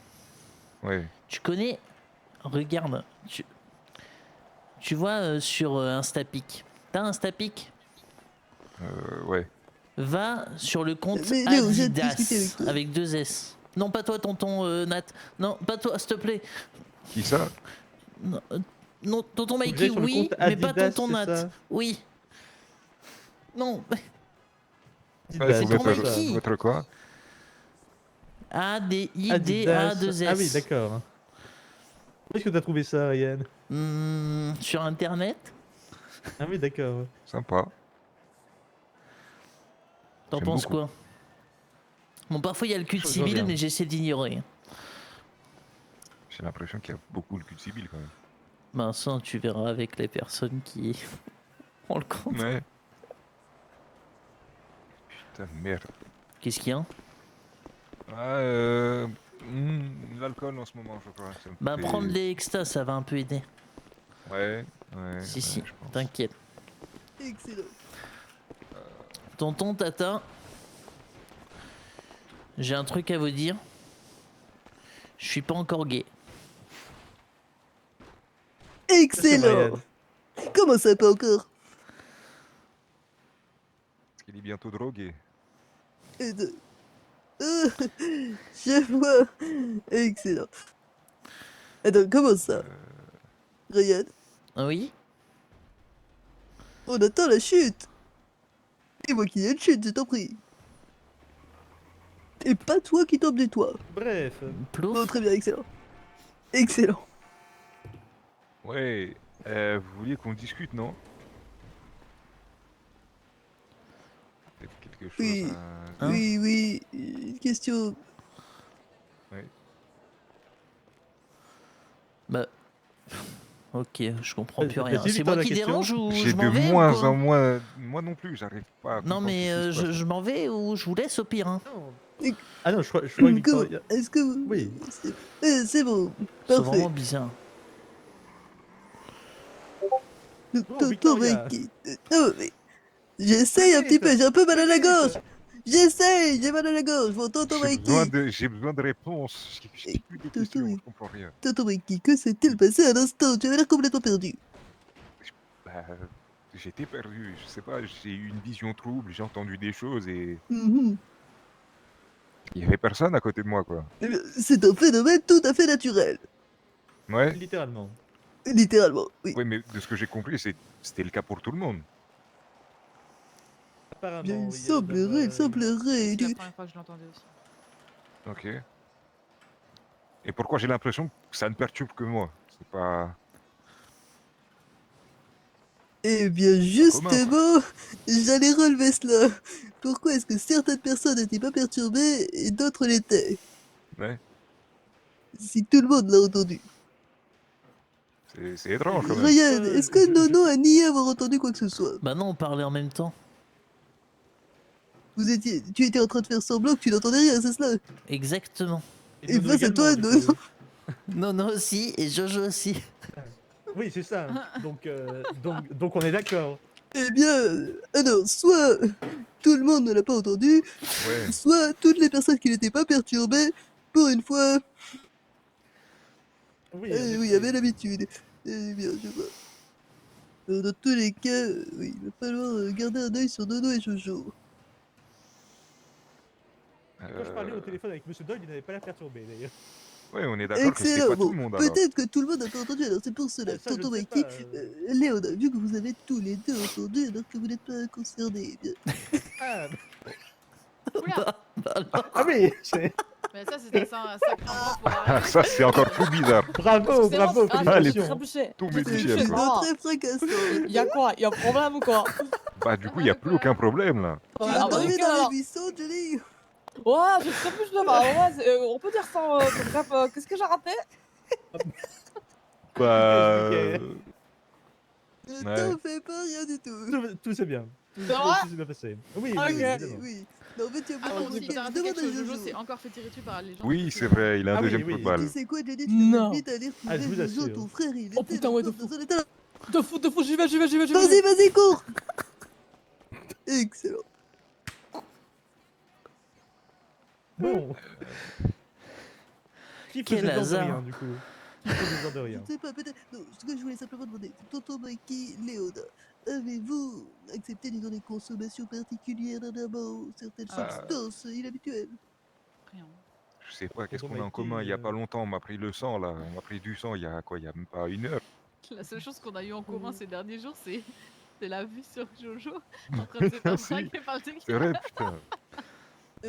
Ouais. tu connais... Regarde, Tu vois sur Instapic. T'as Instapic? Ouais. Va sur le compte Mais Léo, j'ai discuté avec Adidas toi. avec 2 S. Non, pas toi, tonton Nat. Non, pas toi, s'il te plaît. Qui ça? Non, tonton Faut que Mikey, j'aille sur le oui, compte mais pas Adidas, tonton c'est Nat. ça Oui. Non. Ouais, C'est vous ton êtes Mikey. votre quoi? A-D-I-D-A-2-S. Ah oui, d'accord. Où est-ce que t'as trouvé ça, Ryan? Sur internet. Ah oui, d'accord. Sympa. T'en J'aime penses beaucoup. quoi? Bon, parfois il y a le cul de Je vois Sibyl, bien. mais j'essaie d'ignorer. J'ai l'impression qu'il y a beaucoup le cul de Sibyl quand même. Ben ça, tu verras avec les personnes qui ont le compte. Ouais. Putain, merde. Qu'est-ce qu'il y a? L'alcool en ce moment, je crois. ça me Ben fait- prendre les extas, ça va un peu aider. Ouais, ouais. Si, ouais, si, je pense. t'inquiète. Excellent. Tonton, tata, j'ai un truc à vous dire. Je suis pas encore gay. Excellent. Comment ça, pas encore? Parce qu'il est bientôt drogué. Je vois. Excellent. Attends, comment ça? Ryan, Oui? on attend la chute. Et moi qui ai une chute, je t'en prie. Et pas toi qui tombe du toit. Bref. Bon, très bien, excellent. Excellent. Ouais, vous vouliez qu'on discute, non? Peut-être quelque chose Oui, à... oui, une question. Ouais. Bah. Ok, je comprends plus Vas-y, rien. C'est Victor, moi la qui question. dérange ou J'ai je de m'en vais ou moins quoi? en moins... Moi non plus, j'arrive pas à Non comprendre mais ce qui se passe. je m'en vais ou je vous laisse au pire. Hein. Ah non, je crois que Victoria... Est-ce que vous... Oui. C'est bon. C'est Parfait. vraiment bizarre. Tonton Victoria. Mikey. Non, mais... J'essaye un petit peu, j'ai un peu mal à la gorge. J'essaye, j'ai mal à la gorge. Bon, tonton Mikey. J'ai besoin de réponses. J'ai plus de questions, je comprends rien. Tonton Mikey, que s'est-il passé à l'instant? Tu avais l'air complètement perdu. Bah, j'étais perdu, je sais pas, j'ai eu une vision trouble, j'ai entendu des choses et... Mhm. Il y avait personne à côté de moi, quoi. Eh bien, c'est un phénomène tout à fait naturel. Ouais. Littéralement. Littéralement, oui. Oui, mais de ce que j'ai compris, c'était le cas pour tout le monde. Apparemment, Bien, il oui, semblerait, il semblerait. C'est la première fois que je l'entendais aussi. Ok. Et pourquoi j'ai l'impression que ça ne perturbe que moi? C'est pas... Eh bien, justement, j'allais relever cela. Pourquoi est-ce que certaines personnes n'étaient pas perturbées et d'autres l'étaient? Ouais. Si tout le monde l'a entendu. C'est étrange, quand même. Ryan, est-ce que Nono a nié avoir entendu quoi que ce soit? Bah non, on parlait en même temps. Tu étais en train de faire semblant que tu n'entendais rien, c'est cela? Exactement. Et face à toi, Nono. Nono aussi et Jojo aussi. Oui, c'est ça. Donc on est d'accord. Eh bien, alors, soit tout le monde ne l'a pas entendu, Ouais. soit toutes les personnes qui n'étaient pas perturbées, pour une fois, Oui, oui, avaient l'habitude. Eh bien, je vois. Dans tous les cas, oui, il va falloir garder un œil sur Nono et Jojo. Quand je parlais au téléphone avec Monsieur Doyle, il n'avait pas l'air perturbé d'ailleurs. Ouais, on est d'accord que c'était Excellent. pas tout Bon, le monde, alors. peut-être que tout le monde n'a pas entendu, alors c'est pour cela. Ça, je Tonton ne sais Mikey, pas, Léon a vu que vous avez tous les deux entendu alors que vous n'êtes pas concernés. Eh bien. Ah, Oula. ah oui, c'est... Mais ça, c'était un sacré endroit pour Ah, arrêter. ça, c'est encore plus bizarre. Bravo, bravo, félicitations. Tout C'est métier, une quoi. très fracassant. Y'a quoi? Y'a problème ou quoi? Bah, du coup, il n'y a plus aucun problème, là. Tu Ah, vas bah, dormir nickel, dans les alors. buissons, Johnny? Ouais, j'ai très plus de mal. Ouais, on peut dire ça. Bref, qu'est-ce que j'ai raté? Bah... Ne Ouais. t'en fais pas, rien du tout. Tout c'est bien. Tout C'est vrai? s'est bien passé. Oui, Ah, oui, ok. évidemment. Oui. Non, mais tu as Ah pas non, remarqué, si t'as raté demande quelque à chose, Jojo Jojo. s'est encore fait tirer dessus par les gens. Oui, c'est vrai, il a un Ah oui, deuxième oui. coup de balle. Tu sais quoi, Johnny? Tu Non. devrais vite aller Ah, je vous retrouver Jojo, assure. ton frère. Il Oh était putain, ouais, de dans fou. un état... De fou, j'y vais. Vas-y, vas-y, cours. Excellent. Bon. Qui Quel faisait donc hasard. rien, du coup? Pas besoin de Je rien. ne sais pas, peut-être. Non, ce que je voulais simplement demander, tonton Mikey, Léona, avez-vous accepté des consommations particulières dernièrement, certaines substances inhabituelles? Rien. Je sais pas, qu'est-ce Tonton qu'on a en Mikey, commun? Il y a pas longtemps, on m'a pris le sang là. On m'a pris du sang il y a quoi? Il y a même pas 1 heure. La seule chose qu'on a eu en commun ces derniers jours, c'est la vue sur Jojo en train de se faire Si, draguer par le c'est tequila. vrai, putain.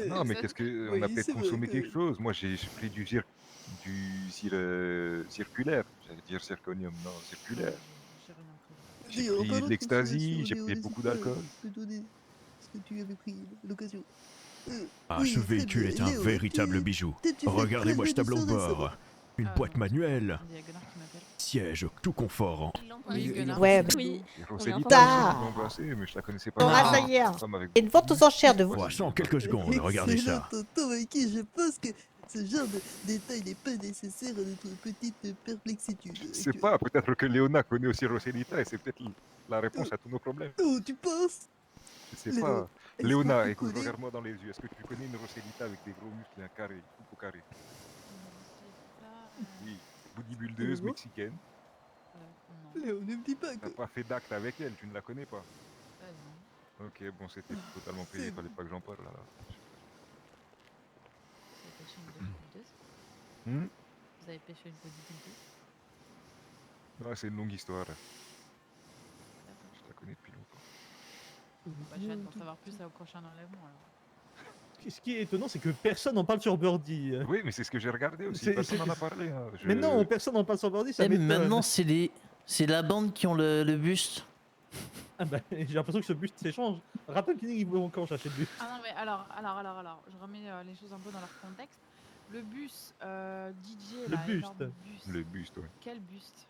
Non, mais Ça- qu'est-ce que. On oui, a peut-être c'est vrai consommé que- quelque chose. Moi, j'ai pris du circulaire. J'allais dire zirconium, non, circulaire. J'ai D'ailleurs, en pris parlant de de l'ecstasy, consommation, j'ai Léo, pris n'hésite beaucoup pas à d'alcool. me donner ce que tu avais pris à l'occasion. Ah, oui, ce très véhicule bien. est un Léo, véritable tu- bijou. tu fais Regardez-moi ce très bien tableau du sang récemment. bord. Une boîte manuelle. Siège, tout confort. Oui, Gunnar. Ouais, Oui. Et on Rosalie, vient t'as pas aussi Tard. qui m'a embrassé, mais je la connaissais Bon, pas. ah, ça y est. Femme avec Une vente aux enchères de vous. Voici en quelques secondes, regardez Excellent, ça. tonton Mikey, je pense que ce genre de détail n'est pas nécessaire à notre petite perplexitude. Je sais pas, peut-être que Léona connaît aussi Roselita et c'est peut-être la réponse à tous nos problèmes. Oh, tu penses? Je sais Léo, pas. est-ce Léona, qu'on te écoute, connaît? regarde-moi dans les yeux. Est-ce que tu connais une Roselita avec des gros muscles et un carré, tout au carré? Oui, bodybuildeuse Léo? mexicaine. Léo, ne me dis pas T'as que... pas fait d'acte avec elle, tu ne la connais pas? Ok, bon, c'était totalement payé, C'est- fallait pas que j'en parle là. Vous Hmm? avez pêché une bodybuildeuse? Ah, c'est une longue histoire. Je la connais depuis longtemps. Bah, je vais en savoir plus au prochain enlèvement alors. Ce qui est étonnant, c'est que personne n'en parle sur Birdie. Oui, mais c'est ce que j'ai regardé aussi. C'est- Personne c'est- n'en a parlé. Hein. Mais non, personne n'en parle sur Birdie, ça Eh, mais m'étonne. maintenant, c'est la bande qui ont le buste. Ah bah, j'ai l'impression que ce buste s'échange. Rappelle qu'ils vont encore chercher le buste. Ah non mais alors, je remets les choses un peu dans leur contexte. Le bus DJ Le là, buste. énorme buste. Le buste, ouais. Quel buste?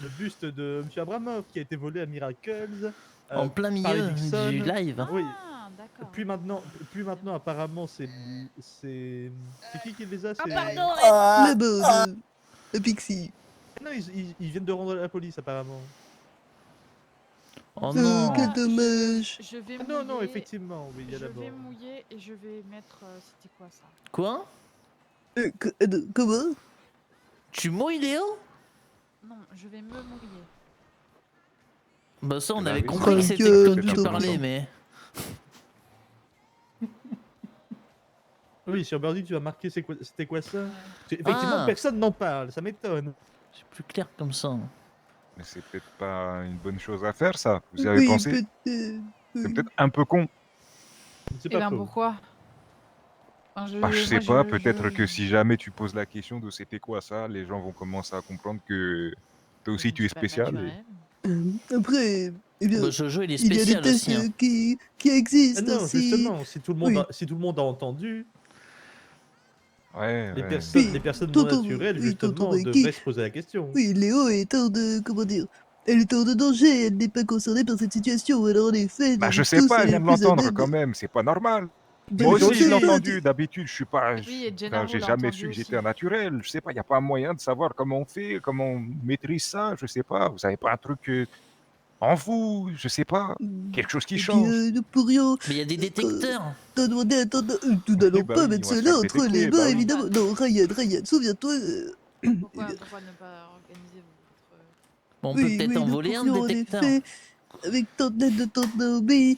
Le buste de M. Abramov qui a été volé à Miracles. En plein par milieu les Dixon. du live. Oui. Ah d'accord. Puis maintenant, apparemment, c'est qui les a? C'est Là-bas, le Pixie. Non, ils viennent de rendre à la police apparemment. Oh non. Quel dommage. Je vais Ah mouiller. non, effectivement, oui, il y a Je d'abord. vais mouiller et je vais mettre. C'était quoi ça? Quoi? Comment? Tu mouilles, Léo? Non, je vais me mouiller. Bah ça, on Bah avait oui, compris que c'est c'était que de toi que plutôt tu parlais, content. mais... Oui, sur Birdie, tu as marqué c'était quoi ça? Effectivement, Ah. personne n'en parle, ça m'étonne. C'est plus clair comme ça. Mais c'est peut-être pas une bonne chose à faire, ça. Vous y avez Oui, pensé? peut-être. C'est peut-être un peu con. C'est Et pas ben faux. pourquoi? Enfin, Ah, je sais moi, pas, peut-être que si jamais tu poses la question de c'était quoi ça, les gens vont commencer à comprendre que toi aussi tu es spécial. Après, eh bien, Bah, Jojo, il est il y a des spécial tests aussi. Hein. qui Ah existent non, aussi. justement, si tout le monde, Oui. si tout le monde a entendu, Ouais, les ouais. personnes, Oui, les personnes non tonton- naturelles, oui, tonton justement, Mikey. devraient se poser la question. Oui, Léo est hors de... Comment dire? Elle est hors de danger, elle n'est pas concernée par cette situation. Alors en effet, Bah, nous je sais tous, pas, elle elle vient est de plus à l'entendre même. quand même, c'est pas normal. Mais Moi je aussi, je l'ai sais, entendu, d'habitude, je suis pas. Oui, et Enfin, Gennaro j'ai l'a jamais entendu su que aussi. j'étais un naturel. Je sais pas, il n'y a pas un moyen de savoir comment on fait, comment on maîtrise ça, je sais pas. Vous avez pas un truc en vous, je sais pas. Quelque chose qui Eh change. bien, nous pourrions Mais il y a des détecteurs. demander à nous n'allons bah pas oui, mettre on va se cela faire entre les détecter, mains, bah oui. évidemment. Non, Ryan, souviens-toi. Pourquoi ne pas organiser votre. Bon, on peut oui, peut-être oui, en nous voler un pourrions en détecteur. effet, avec tante Ned de tante Naomi,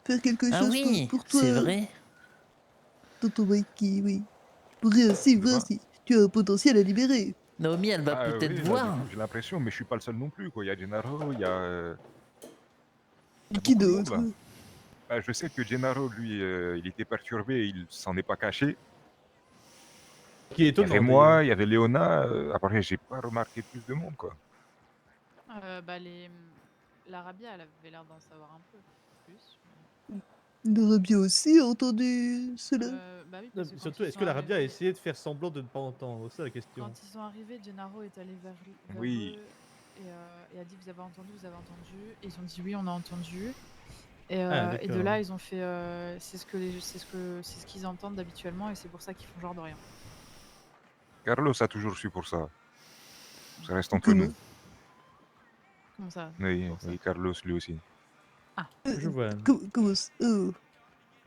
faire quelque Ah chose oui, pour toi. c'est vrai. Tonton Mikey, oui. Je pourrais aussi De voir quoi? si tu as un potentiel à libérer. Naomi, elle va Ah, peut-être oui, là, voir. du coup, j'ai l'impression, mais je suis pas le seul non plus, quoi. Il y a Gennaro, il y a. Il y a Qui beaucoup de monde, d'autre? là. Bah, je sais que Gennaro, lui, il était perturbé, il s'en est pas caché. Qui est Il y étonnant. avait moi, il y avait Léona, après j'ai pas remarqué plus de monde, quoi. Bah l'Arabia, elle avait l'air d'en savoir un peu plus. On aurait bien aussi entendu cela. Bah oui, Non, parce que mais quand surtout, ils est-ce sont que l'Arabia a arrivés- essayé de faire semblant de ne pas entendre? C'est ça la question. Quand ils sont arrivés, Gennaro est allé vers Oui. eux et a dit vous avez entendu, vous avez entendu. Et ils ont dit oui, on a entendu. Et, Ah, et de d'accord. là, ils ont fait c'est ce qu'ils entendent habituellement et c'est pour ça qu'ils font genre de rien. Carlos a toujours su pour ça. Ça reste entre nous. Comment ça? Oui, oui, Carlos lui aussi. Je vois. Comment ça? Oh.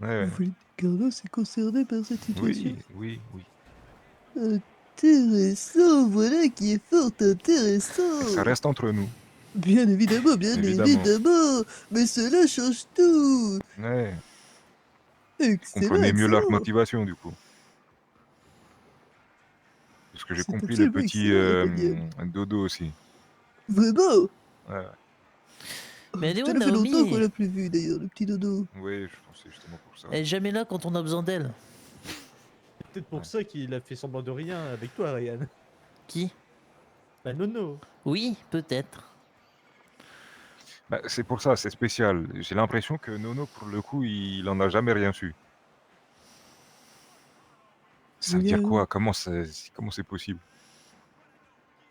Ouais, ouais. Vous voulez dire que Carlos est concerné par cette situation? Oui, oui, oui. Intéressant, voilà qui est fort intéressant. Ça reste entre nous. Bien évidemment, bien évidemment. Mais cela change tout. Ouais. Excellent. Comprenez mieux leur excellent. motivation du coup. Parce que j'ai C'est compris le absolument petit excellent, Dodo aussi. Vraiment. Ouais. Mais elle est où, Ça fait longtemps Naomi? qu'on l'a plus vu d'ailleurs, le petit dodo. Oui, je pensais justement pour ça. Elle est jamais là quand on a besoin d'elle. C'est peut-être pour ça qu'il a fait semblant de rien avec toi, Ryan. Qui? Bah, Nono. Oui, peut-être. Bah, c'est pour ça, c'est spécial. J'ai l'impression que Nono, pour le coup, il en a jamais rien su. Ça veut dire quoi? Comment c'est possible?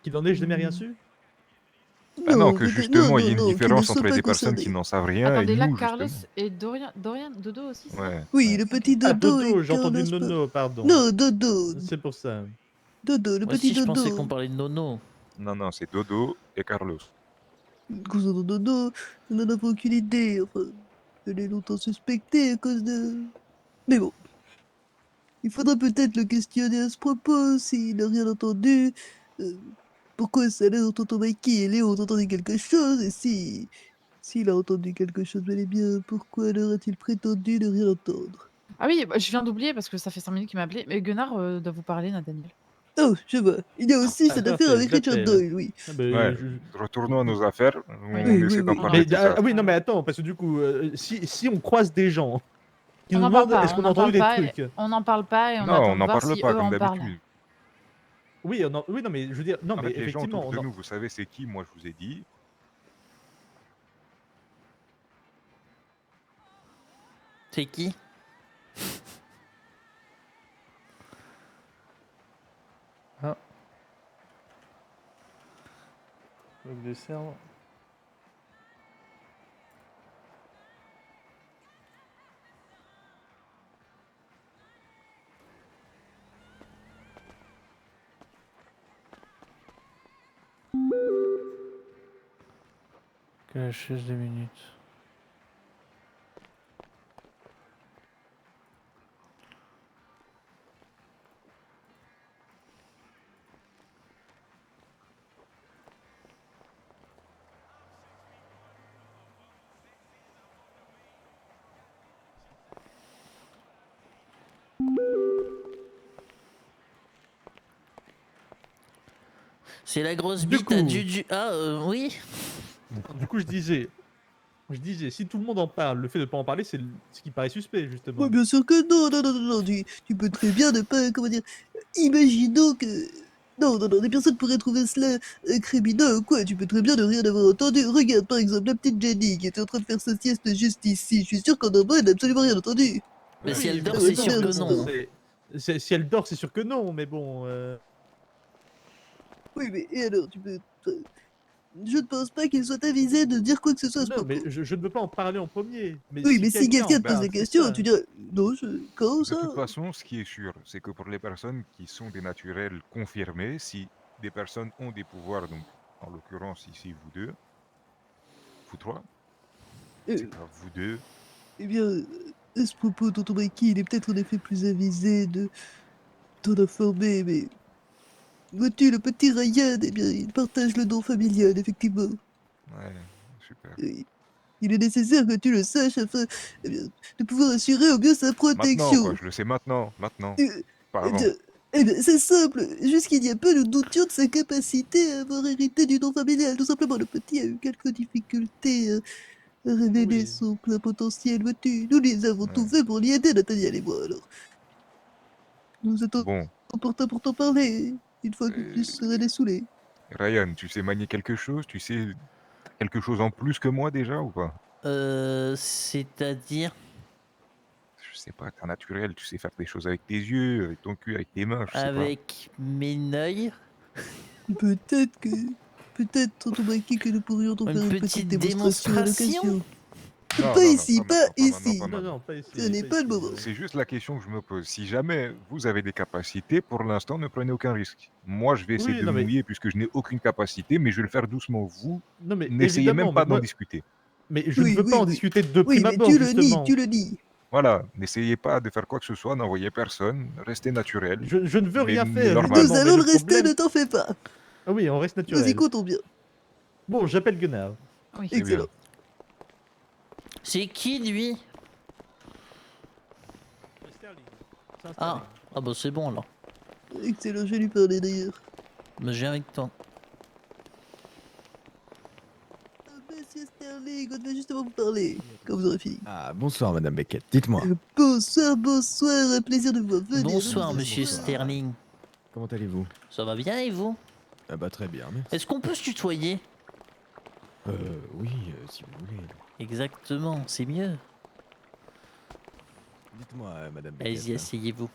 Qu'il en ait jamais rien su? Ah non, que justement, il y a une qu'il ne différence soit entre pas des personnes concerné. qui n'en savent rien et Attendez, là, nous, Carlos justement. et Dorian, Dodo aussi, c'est ça? Ouais. Oui, le petit Ah, dodo. Dodo, et j'ai entendu Carlos Nono, pardon. Non, dodo. C'est pour ça. Dodo, le Moi petit aussi, je pensais dodo. qu'on parlait de Nono. Non, c'est Dodo et Carlos. Concernant dodo, on n'en a pas aucune idée. Enfin, je l'ai longtemps suspecté à cause de... Mais bon. Il faudra peut-être le questionner à ce propos, s'il n'a rien entendu. Pourquoi ça allait dans tonton Mikey et Léo ont entendu quelque chose, et s'il a entendu quelque chose bel et bien, pourquoi leur a-t-il prétendu ne rien entendre? Ah oui, bah, je viens d'oublier parce que ça fait 5 minutes qu'il m'a appelé, mais Gunnar doit vous parler, Nathaniel. Oh, je vois. Il y a aussi cette affaire avec Richard Doyle, oui. Ouais, retournons à nos affaires. On Oui, essaie oui, d'en oui. parler. Mais, tout ça. ah oui, non, mais attends, parce que du coup, si on croise des gens qui On nous n'en parle demandent pas, est-ce on qu'on a n'en entendu parle des pas, trucs. on n'en parle pas et on Non, attend on de n'en voir parle si pas eux comme en parlent. d'habitude. Oui, oui, non, mais je veux dire, non, mais Avec les gens effectivement, autour de nous, vous savez c'est qui? Moi, je vous ai dit. C'est qui? Ah. Log de serve. Que la chaise 2 minutes. C'est la grosse Du bite à coup. Juju. Ah, oui. Du coup, je disais, si tout le monde en parle, le fait de ne pas en parler, c'est ce qui paraît suspect, justement. Oui, bien sûr que non, non, tu peux très bien ne pas, comment dire, imaginons que... Non, des personnes pourraient trouver cela criminel ou quoi, tu peux très bien ne rien avoir entendu. Regarde par exemple la petite Jenny qui était en train de faire sa sieste juste ici, je suis sûr qu'en bas elle n'a absolument rien entendu. Mais si elle dort, Ah, c'est ouais, sûr non, que non, non. Si elle dort, c'est sûr que non, mais bon. Oui, mais et alors, tu peux... Je ne pense pas qu'il soit avisé de dire quoi que ce soit à ce Non, propos. mais je ne veux pas en parler en premier. Mais Oui, mais si quelqu'un en te pose parle, des c'est questions, ça. tu dirais... Non, quand De ça toute façon, ce qui est sûr, c'est que pour les personnes qui sont des naturels confirmés, si des personnes ont des pouvoirs, donc en l'occurrence ici vous deux, vous trois, c'est pas vous deux. Eh bien, à ce propos, tonton Mikey, il est peut-être en effet plus avisé de t'en informer, mais... Vois-tu, le petit Ryan, eh bien, il partage le nom familial, effectivement. Ouais, super. Et il est nécessaire que tu le saches afin eh bien, de pouvoir assurer au mieux sa Maintenant, protection. quoi, je le sais maintenant, pas Eh avant. bien, c'est simple. Jusqu'il y a peu, nous doutions de sa capacité à avoir hérité du nom familial. Tout simplement, le petit a eu quelques difficultés à révéler son plein potentiel. Vois-tu, nous les avons tout fait pour l'y aider, Nathaniel et moi, alors. Nous étions opportuns pour t'en parler, une fois que tu serais dessoulé. Ryan, tu sais manier quelque chose? Tu sais quelque chose en plus que moi déjà ou pas? C'est-à-dire? Je sais pas, t'es un naturel, tu sais faire des choses avec tes yeux, avec ton cul, avec tes mains, je sais pas. Avec mes œils? Peut-être, tonton Mikey, que nous pourrions t'en faire une petite démonstration à l'occasion. Non, Pas non, ici, non, pas maintenant, ici. pas maintenant. Ce n'est pas le moment. C'est juste la question que je me pose. Si jamais vous avez des capacités, pour l'instant, ne prenez aucun risque. Moi, je vais essayer Oui, de non, me mais- mouiller puisque je n'ai aucune capacité, mais je vais le faire doucement. Vous, Non, mais n'essayez évidemment, même pas mais moi- d'en discuter. Mais je ne veux pas en discuter de prime mais abord, tu le justement. nies, tu le nies. Voilà, n'essayez pas de faire quoi que ce soit, n'envoyez personne, restez naturel. Je ne veux rien Mais faire. normalement. Nous allons le rester, ne t'en fais pas. Ah oui, on reste naturel. Vas-y, comptons bien. Bon, j'appelle Gunnar. Oui. C'est bien. Excellent. C'est qui lui? Ah, bah c'est bon alors. Excellent, je vais lui parler d'ailleurs. Bah je viens avec toi. Monsieur Sterling, on devait justement vous parler, quand vous aurez fini. Ah, bonsoir, Madame Beckett. Dites-moi. Bonsoir, bonsoir, un plaisir de vous venir. Bonsoir monsieur Sterling. Comment allez-vous? Ça va bien et vous? Ah bah très bien, merci. Est-ce qu'on peut se tutoyer? Oui, si vous voulez. Exactement, c'est mieux. Dites-moi, Madame Beckett. Allez-y, asseyez-vous.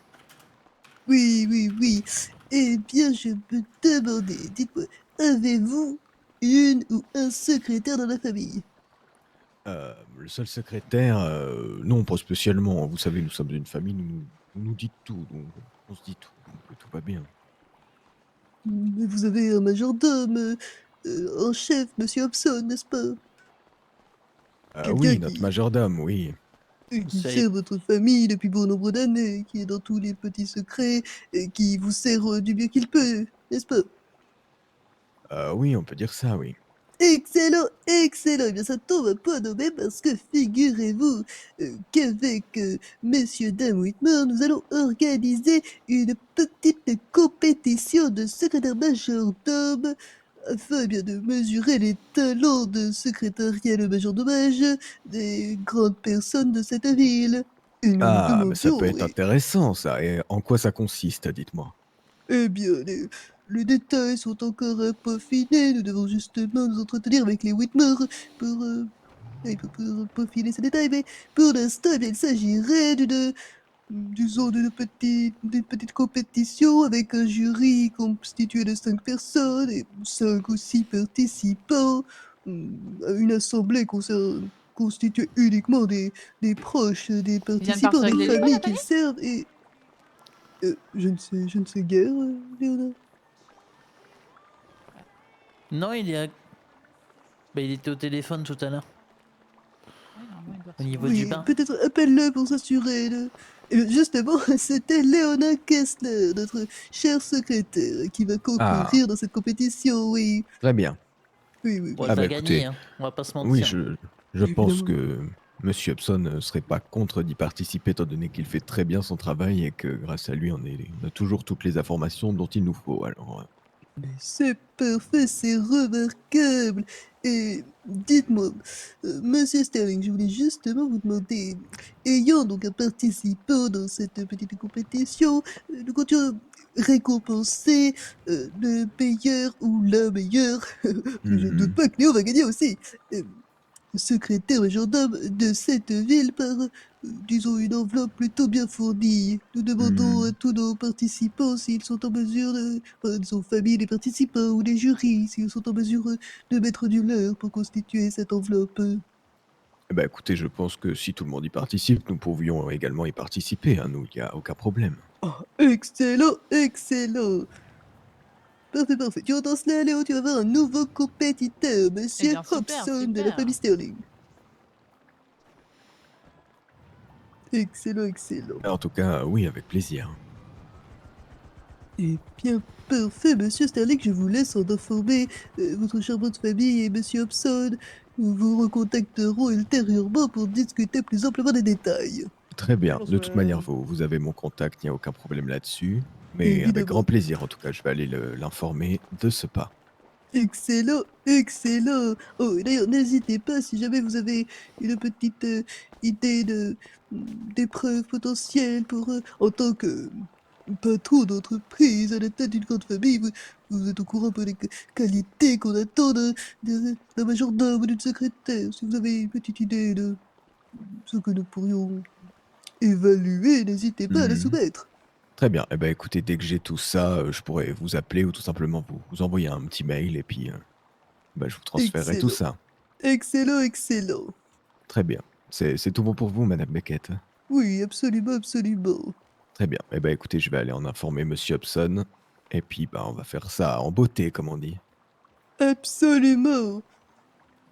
Oui. Eh bien, je peux demander, dites-moi, avez-vous une ou un secrétaire dans la famille? Le seul secrétaire, non, pas spécialement. Vous savez, nous sommes une famille, nous dites tout, donc on se dit tout, donc tout va bien. Mais vous avez un majordome en chef, Monsieur Hobson, n'est-ce pas? Oui, notre majordome, oui. Qui sert votre famille depuis bon nombre d'années, qui est dans tous les petits secrets, et qui vous sert du mieux qu'il peut, n'est-ce pas? Oui, on peut dire ça, oui. Excellent. Eh bien, ça tombe un peu nommé parce que figurez-vous qu'avec messieurs Dame Whitmore, nous allons organiser une petite compétition de secrétaire majordome afin bien de mesurer les talents de secrétariat et majordomage des grandes personnes de cette ville. Et nous Ah, mais ça demandions, peut être intéressant, ça. Et en quoi ça consiste, dites-moi? eh bien, les détails sont encore à peaufiner. Nous devons justement nous entretenir avec les Whitmore pour peaufiner ces détails. Mais pour l'instant, eh bien, il s'agirait d'une petite compétition avec un jury constitué de 5 personnes et 5 ou 6 participants. Une assemblée constituée uniquement des proches des participants, partir des avec les familles Léon, qu'ils servent et... je ne sais guère, Léonard. Non, il est bah, il était au téléphone tout à l'heure. Au niveau du Oui, bain. peut-être appelle-le pour s'assurer. Et justement, c'était Léona Kessler, notre cher secrétaire, qui va concourir dans cette compétition, oui. Très bien. Oui. Ouais, t'as gagné, hein. On va pas se mentir. Oui, je pense que Monsieur Hobson ne serait pas contre d'y participer, étant donné qu'il fait très bien son travail et que grâce à lui, on a toujours toutes les informations dont il nous faut. Alors, Mais c'est parfait, c'est remarquable. Et dites-moi, Monsieur Sterling, je voulais justement vous demander, ayant donc un participant dans cette petite compétition, nous comptions récompenser le meilleur ou la meilleure, je ne doute pas que Léo va gagner aussi, secrétaire majordome de cette ville par, disons, une enveloppe plutôt bien fournie. Nous demandons à tous nos participants s'ils sont en mesure de... disons, famille des participants ou des jurys, s'ils sont en mesure de mettre du leur pour constituer cette enveloppe. eh ben, écoutez, je pense que si tout le monde y participe, nous pourrions également y participer. Hein, nous, il n'y a aucun problème. Oh, excellent. Parfait. Tu entends cela, Léo? Tu vas avoir un nouveau compétiteur, Monsieur Hobson de la famille Sterling. Excellent. En tout cas, oui, avec plaisir. Eh bien, parfait, Monsieur Sterling, je vous laisse en informer votre charmante famille et Monsieur Hobson. Nous vous recontacterons ultérieurement pour discuter plus amplement des détails. Très bien. De toute manière, vous avez mon contact, il n'y a aucun problème là-dessus. Mais Évidemment. avec grand plaisir, en tout cas, je vais aller l'informer de ce pas. Excellent. Oh, et d'ailleurs, n'hésitez pas, si jamais vous avez une petite idée d'épreuve potentielle pour, en tant que patron d'entreprise à la tête d'une grande famille, vous êtes au courant pour les qualités qu'on attend d'un majordome ou d'une secrétaire. Si vous avez une petite idée de ce que nous pourrions évaluer, n'hésitez pas à la soumettre. Très bien. Eh ben, écoutez, dès que j'ai tout ça, je pourrais vous appeler ou tout simplement vous envoyer un petit mail et puis je vous transférerai tout ça. Excellent. Très bien. C'est tout bon pour vous, Madame Beckett? Oui, absolument. Très bien. Eh ben, écoutez, je vais aller en informer Monsieur Hobson. Et puis, on va faire ça en beauté, comme on dit. Absolument.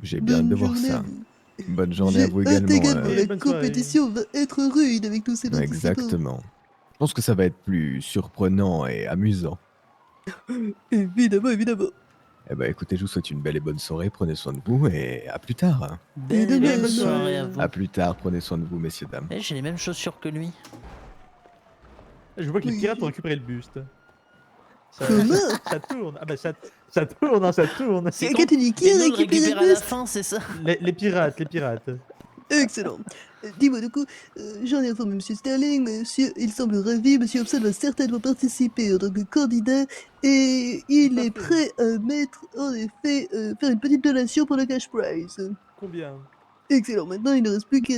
J'ai bien hâte de voir journée à ça. vous. Bonne journée à vous également. Également, la bonne soirée. compétition va être rude avec tous ces participants. Exactement. Je pense que ça va être plus surprenant et amusant. Évidemment, évidemment. Eh ben écoutez, je vous souhaite une belle et bonne soirée, prenez soin de vous et à plus tard. Belle et demain, bonne bonne soirée à vous. À plus tard, prenez soin de vous, messieurs, dames. Eh, j'ai les mêmes chaussures que lui. Je vois que les Oui. pirates ont récupéré le buste. Comment Ça tourne. Ah bah ça tourne, hein, ça tourne. C'est Quand tu dis qui Et a nous, on le récupéré récupère le à la buste? fin, c'est ça? Les pirates, les pirates. Excellent. Dis-moi, du coup, j'en ai informé Monsieur Sterling, monsieur, il semble ravi, Monsieur Hobson va certainement participer en tant que candidat, et il est prêt à mettre, en effet, faire une petite donation pour le cash prize. Combien? Excellent, maintenant il ne reste plus qu'à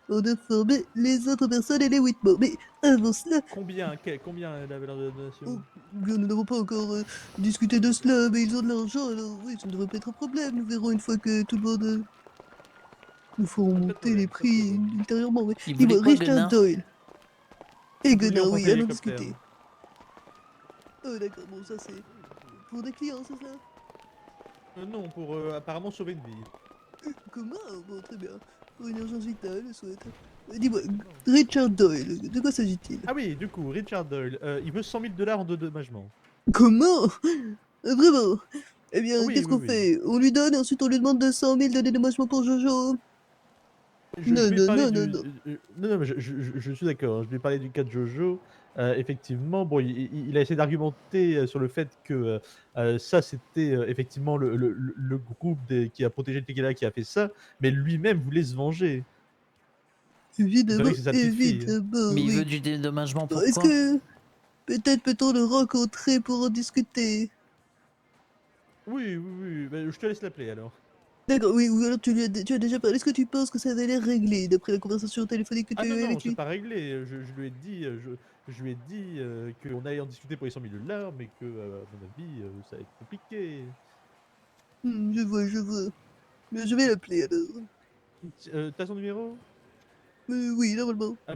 informer les autres personnes et les Whitmore. Mais avant cela, Combien la valeur de la donation? nous n'avons pas encore discuté de cela, mais ils ont de l'argent, alors oui, ça ne devrait pas être un problème. Nous verrons une fois que tout le monde... nous ferons monter les prix ultérieurement. Oui. Il Dis-moi, voulait quoi, Richard Gunnar? Doyle. Et Nous voulions Gunnar, oui, prendre allons l'hélicoptère. discuter. Oh d'accord, bon ça c'est pour des clients, c'est ça? Non, pour apparemment sauver une vie. Comment? Bon, très bien. Pour une urgence vitale, je souhaite. Dis-moi, Richard Doyle, de quoi s'agit-il? Ah oui, du coup, Richard Doyle, il veut 100 000 $ en dédommagement. Comment? Vraiment? Eh bien, Oui, qu'est-ce oui, qu'on oui. fait? On lui donne et ensuite on lui demande 200 000 de dédommagement pour Jojo? Je Non, lui ai non, parlé non, du... non, non. Non, mais je suis d'accord, je lui ai parlé du cas de Jojo. Effectivement, bon, il a essayé d'argumenter sur le fait que ça, c'était effectivement le groupe qui a protégé le Tegela qui a fait ça, mais lui-même voulait se venger. Évidemment, vrai que c'est sa petite fille. évidemment, Mais il oui. veut du dédommagement, Bon, est-ce pourquoi? que peut-être peut-on le rencontrer pour en discuter? Oui, oui, oui, bah, je te laisse l'appeler alors. D'accord, oui, ou alors tu as déjà parlé. Est-ce que tu penses que ça avait l'air réglé d'après la conversation téléphonique que Ah tu as non, eue non, avec c'est lui? pas réglé. Je lui ai dit, je lui ai dit qu'on allait en discuter pour les 100 000 $, mais que, à mon avis, ça va être compliqué. Je vois, je vois. Mais je vais l'appeler alors. T'as son numéro? Oui, normalement. Ah,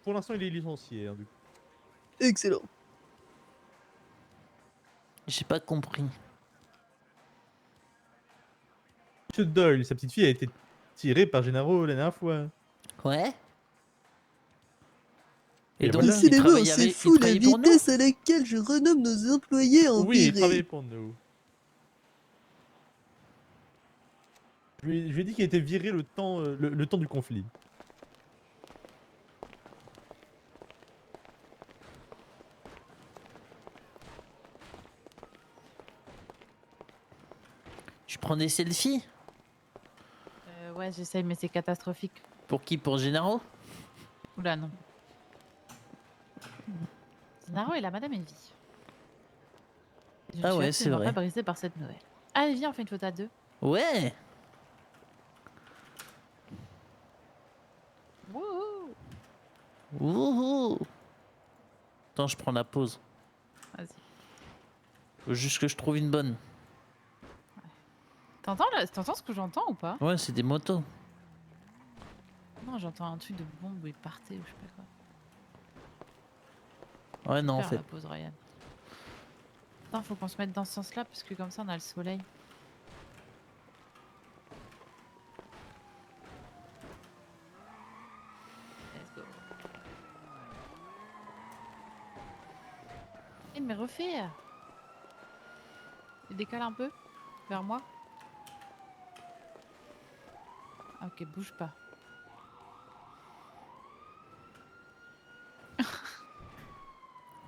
pour l'instant, il est licencié. Hein, du coup. Excellent. J'ai pas compris. Monsieur Doyle, sa petite fille a été tirée par Gennaro la dernière fois. Ouais. Et donc, voilà. il Décidément, travaillait c'est avec- fou il la travaillait pour nous? vitesse à laquelle je renomme nos employés en Oui, il virés. travaillait pour nous. Je lui ai dit qu'il était viré le temps, le temps du conflit. Tu prends des selfies? Ouais, j'essaye, mais c'est catastrophique. Pour qui? Pour Gennaro? Oula, non. Gennaro et la Madame Evie. Je Ah suis ouais, c'est absolument vrai. pas brisée par cette nouvelle. Allez, viens, on fait une photo à deux. Ouais. Wouhou. Wouhou. Attends, je prends la pause. Vas-y. Faut juste que je trouve une bonne. T'entends ce que j'entends ou pas? Ouais, c'est des motos. Non, j'entends un truc de bombe où il partait ou je sais pas quoi. Ouais, non, en Faire fait. la pause, Ryan. Attends, faut qu'on se mette dans ce sens-là parce que comme ça on a le soleil. Let's go. Mais refais. Et décale un peu vers moi. Ah, ok, bouge pas.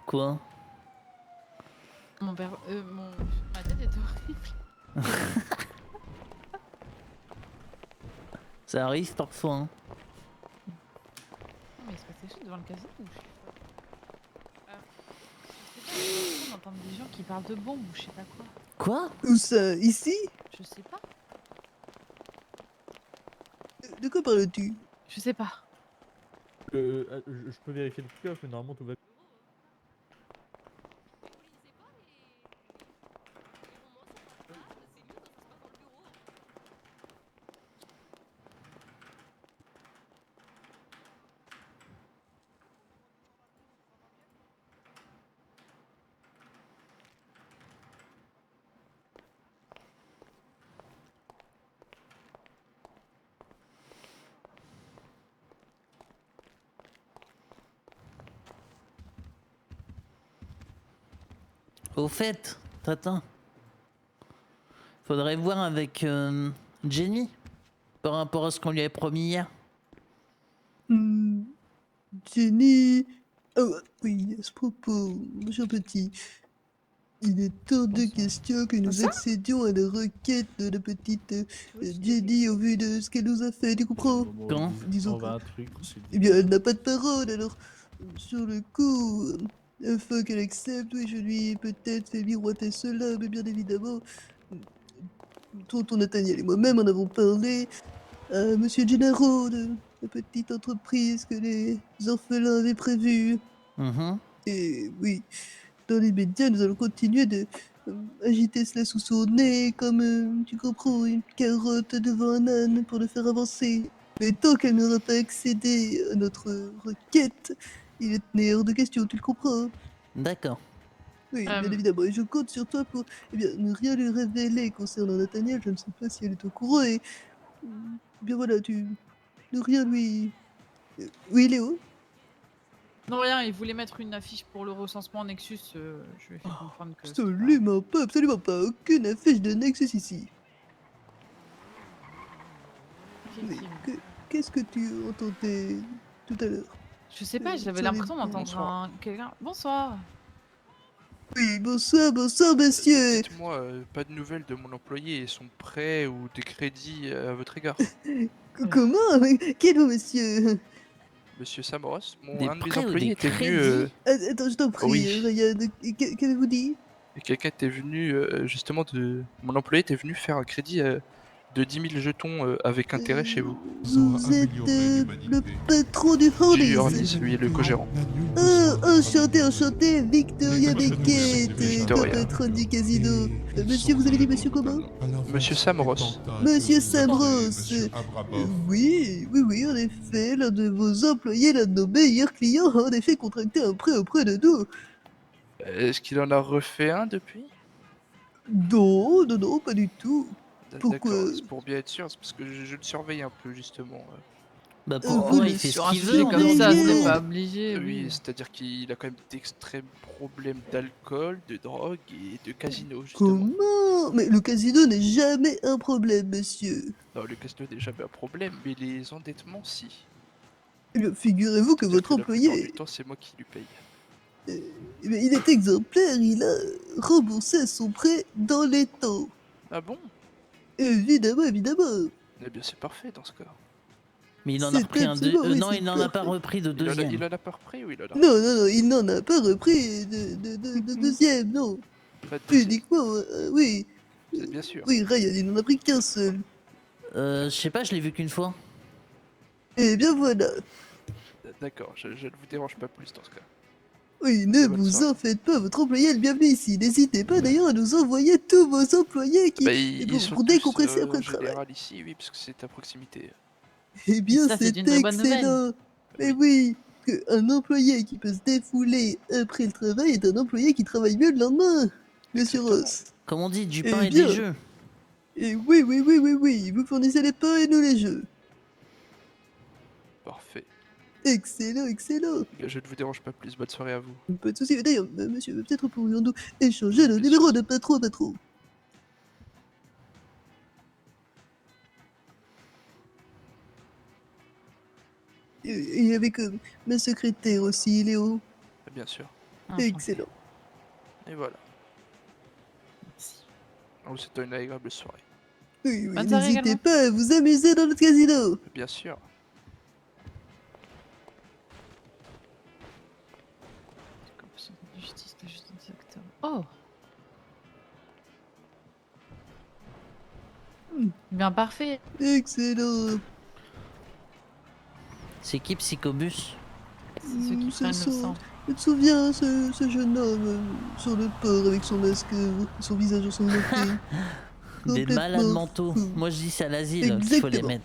Quoi? Ma tête est horrible. Ça arrive parfois, hein. Non, mais il se passe quelque chose devant le casino ou je sais pas. On entend des gens qui parlent de bombes ou je sais pas quoi. Quoi? Où ça? Ici? Je sais pas. De quoi parles-tu? Je sais pas. Je peux vérifier le kick-off, mais normalement tout va bien. Au fait, Tata, faudrait voir avec Jenny par rapport à ce qu'on lui avait promis hier. Jenny... Oh, oui, à ce propos, mon cher petit, il est hors de question que nous accédions à la requête de la petite Jenny au vu de ce qu'elle nous a fait, tu comprends? Quand Disons eh bien, elle n'a pas de parole, alors, sur le coup, afin qu'elle accepte, oui, je lui ai peut-être fait miroiter cela, mais bien évidemment, tonton Nathaniel et moi-même en avons parlé à Monsieur Gennaro de la petite entreprise que les orphelins avaient prévue. Et oui, dans les médias, nous allons continuer de agiter cela sous son nez comme, tu comprends, une carotte devant un âne pour le faire avancer. Mais tant qu'elle n'aura pas accédé à notre requête, il est hors de question, tu le comprends? D'accord. Oui, bien évidemment, et je compte sur toi pour ne rien lui révéler concernant Nathaniel, je ne sais pas si elle est au courant, et bien voilà, ne rien lui... Oui, Léo? Non, rien, il voulait mettre une affiche pour le recensement Nexus. Je lui ai fait comprendre que. Absolument pas, aucune affiche de Nexus ici. Mais qu'est-ce que tu entendais tout à l'heure? Je sais pas, j'avais l'impression d'entendre quelqu'un. Bonsoir. Oui, bonsoir, monsieur. Dites-moi, pas de nouvelles de mon employé et son prêt ou des crédits à votre égard? Comment? Qui êtes-vous, monsieur? Monsieur Samoros, Des un de mes prêts ou employés des était venu... Attends, je t'en prie, Oui. Ryan, qu'avez-vous dit? Et quelqu'un était venu, justement, mon employé était venu faire un crédit de 10 000 jetons avec intérêt chez vous. Vous êtes le patron du Hornis. Du Hornis, oui, le co-gérant. Enchanté, Victoria Beckett, co-patronne du casino. Monsieur, vous avez dit monsieur comment? Monsieur Samros. Monsieur Samros. Oui, en effet, l'un de vos employés, l'un de nos meilleurs clients, a en effet contracté un prêt auprès de nous. Est-ce qu'il en a refait un depuis? Non, pas du tout. Pourquoi? D'accord, c'est pour bien être sûr, c'est parce que je le surveille un peu justement. Bah pourquoi il fait ce qu'il veut comme ça, c'est pas Oui, obligé. c'est-à-dire qu'il a quand même d'extrêmes problèmes d'alcool, de drogue et de casino justement. Comment? Mais le casino n'est jamais un problème, monsieur. Non, le casino n'est jamais un problème, mais les endettements si. Eh bien, figurez-vous que votre La plupart employé... du temps, c'est moi qui lui paye. Eh bien, il est exemplaire, il a remboursé son prêt dans les temps. Ah bon? Évidemment. Eh bien, c'est parfait dans ce cas. Mais il en a repris un absolument, oui, non, c'est il n'en a pas parfait. repris de deuxième. Il en a pas repris ou il en a? Non, il n'en a pas repris de deuxième, non. Pas de deuxième. Uniquement, oui. Vous êtes bien sûr? Oui, Ryan, il n'en a pris qu'un seul. Je sais pas, je l'ai vu qu'une fois. Eh bien voilà. D'accord, je ne vous dérange pas plus dans ce cas. Oui, ne vous en faites pas, votre employé est le bienvenu ici. N'hésitez pas d'ailleurs à nous envoyer tous vos employés qui... Ils sont pour tous, décompresser après en le travail. général ici, oui, parce que c'est à proximité. Eh bien, Ça, c'est une très bonne nouvelle. excellent. Mais oui, qu'un employé qui peut se défouler après le travail est un employé qui travaille mieux le lendemain, monsieur Ross. Comme on dit, du Eh pain et bien. des jeux. Et oui, vous fournissez les pains et nous les jeux. Parfait. Excellent. Je ne vous dérange pas plus, bonne soirée à vous. Pas de soucis. D'ailleurs, monsieur, peut-être pourrions-nous échanger le numéro de patron à patron. Et avec ma secrétaire aussi, Léo. Bien sûr. Excellent. Et voilà. On vous souhaite une agréable soirée. Oui, Bonne soirée n'hésitez également. pas à vous amuser dans notre casino. Bien sûr. Justice, le justice directeur. Oh. Bien parfait. Excellent. C'est qui Psychobus? C'est ceux qui prennent le sang. Tu te souviens, ce jeune homme sur le port avec son masque, son visage ensanglanté. Des malades Complètement mentaux. fou. Moi je dis c'est à l'asile qu'il faut les Exactement. mettre.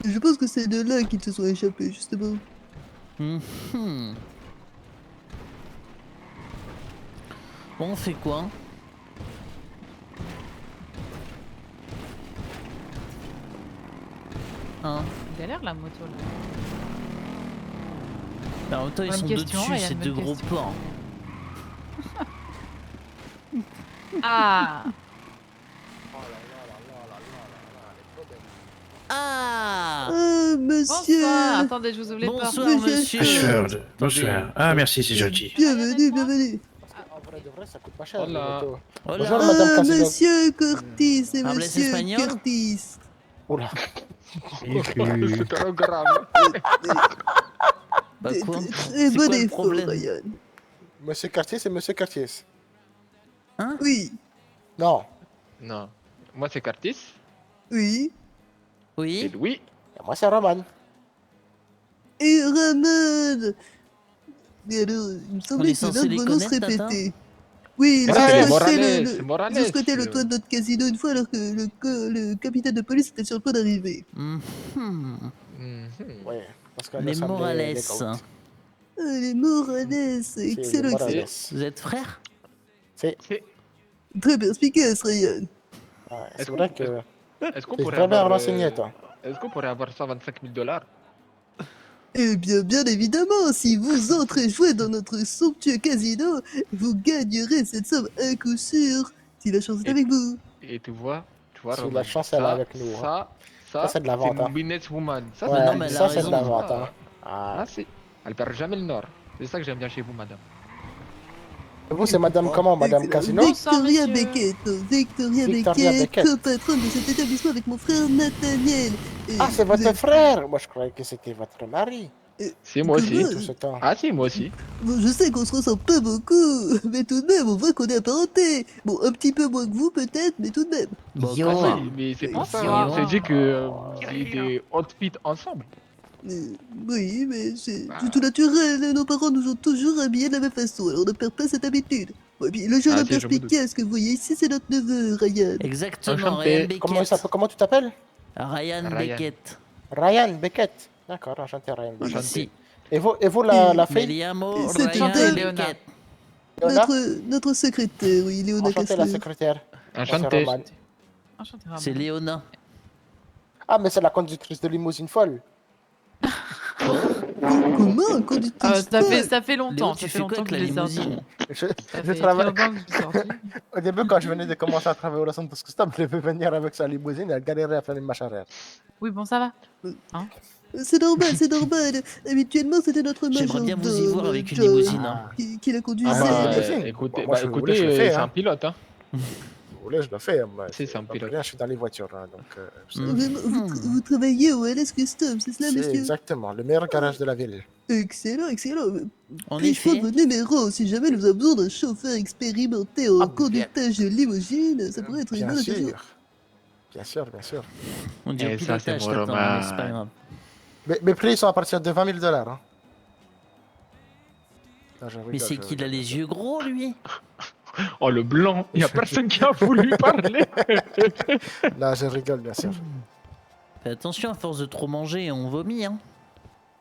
Je pense que c'est de là qu'ils se sont échappés, justement. Mhm. Bon, on fait quoi? Hein? Galère la moto là. En même temps, ils Bonne sont question, dessus, Ryan, c'est bonne deux gros question. porcs. Ah. Ah monsieur. Bonsoir. Attendez, je vous ouvre les portes. Bonsoir, monsieur. Bonsoir. Ah, merci, c'est gentil. Bienvenue, bienvenue. En vrai de vrai, ça coûte pas cher. Hola. le moto. Hola. Bonjour, madame Casino. Monsieur Curtis et Hables monsieur espagnol? Curtis. Oula. C'était un grave. Bah quoi Très C'est bon quoi le effort, problème? Ryan. Monsieur Cartier, c'est monsieur Cartier. Hein? Oui, Non. Non. Moi, c'est Curtis. oui. Et Oui. Louis. Et moi, c'est Roman. Et Ramon. Mais alors, il me semblait est que censé l'un les de vos noms se connaître, répétait. Oui, Ah, ils ont c'est les squatté Morales, le- c'est Morales, ils ont squatté le le- toit de notre casino une fois alors que le capitaine de police était sur le point d'arriver. Mhm. Ouais, parce qu'on Les ressemblait Morales. les gouttes. Les Morales, les excellent, Morales. excellent. Vous êtes frères? C'est Très perspicace, Ryan. ouais, Est-ce c'est vrai que Est-ce qu'on t'es pourrait très bien avoir... renseigné, toi. Est-ce qu'on pourrait avoir 125 000 $? Eh bien, bien évidemment, si vous entrez jouer dans notre somptueux casino, vous gagnerez cette somme à coup sûr, si la chance est avec vous. Et tu vois, Si Roman, la chance elle est ça, avec nous. hein. ça, c'est de la c'est vente. une Hein. businesswoman. Ça, Ouais, non, c'est mais elle ça a c'est de la raison. vente. Hein. Ah. Ah, si. Elle perd jamais le nord. C'est ça que j'aime bien chez vous, madame. Et vous, c'est madame comment? Madame Casino? Victoria Beckett. Victoria Victoria Beckett, Beckett. copatronne de cet établissement avec mon frère Nathaniel. Et Ah, c'est vous votre êtes- frère. Moi, je croyais que c'était votre mari. Si, moi aussi. Comment Tout ce temps. Ah, si, moi aussi. Bon, je sais qu'on se ressemble pas beaucoup, mais tout de même, on voit qu'on est apparentés. Bon, un petit peu moins que vous, peut-être, mais tout de même. Bon, Ah, quand si, même. mais c'est pour Yo. ça. On s'est dit que vous avez des outfits ensemble. Oui, mais c'est tout naturel. Nos parents nous ont toujours habillés de la même façon, alors on ne perd pas cette habitude. Ouais, puis le jeune Ah, homme si, je me doute. perspicace que vous voyez ici, c'est notre neveu, Ryan. Exactement, Enchanté. Ryan Beckett. Comment tu t'appelles? Ryan Ryan. Beckett. Ryan Beckett. D'accord, enchanté Ryan Beckett. Si. Et vous la fille? Meliamo Et c'est Ryan une Beckett. Léona? Notre secrétaire, oui, Léona Enchanté la Kessler. secrétaire. Enchanté. Moi, c'est Roman. Enchanté, Ramon. C'est Léona. Ah, mais c'est la conductrice de limousine folle. Comment conductrice Ça fait longtemps. Léo, Ça tu fait fais quoi longtemps avec que la je l'ai sorti. limousine? Je Ça fait très travaille. longtemps que je l'ai sorti. Au début, quand je venais de commencer à travailler au Los Santos Custom, je devais venir avec sa limousine et elle galérait à faire les machins arrière. Oui, bon, ça va. Hein? C'est normal, c'est normal. Habituellement, c'était notre J'aimerais bien vous y voir avec une Joe, limousine. Hein. qui la conduisait. Ah, bah, Bah, limousine. écoutez, Moi, bah, je écoutez, voulais, je le fais, c'est hein. un pilote, hein. Vous voulez, je le fais. Moi, C'est un pas pilote. pour rien, je suis dans les voitures. Hein, donc, vous savez. Vraiment, vous travaillez au LS Custom, c'est cela, C'est monsieur? exactement le meilleur garage de la ville. Excellent, excellent. En Puis-je effet. prendre votre numéro si jamais nous avons besoin d'un chauffeur expérimenté en Ah, conductage de limousine? Ça pourrait être une Bien bonne occasion. sûr. Bien sûr, bien sûr. On dirait Et ça, c'est pilotage, mon t'attends, mais Roman. c'est pas grave. Mais mes prix sont à partir de 20 000 $. Hein. Non, je Mais rigole, c'est je qu'il a rigole. les yeux gros, lui. Oh, le blanc. Il n'y a personne qui a voulu parler. Là, je rigole, bien sûr. Fais attention, à force de trop manger, on vomit, hein.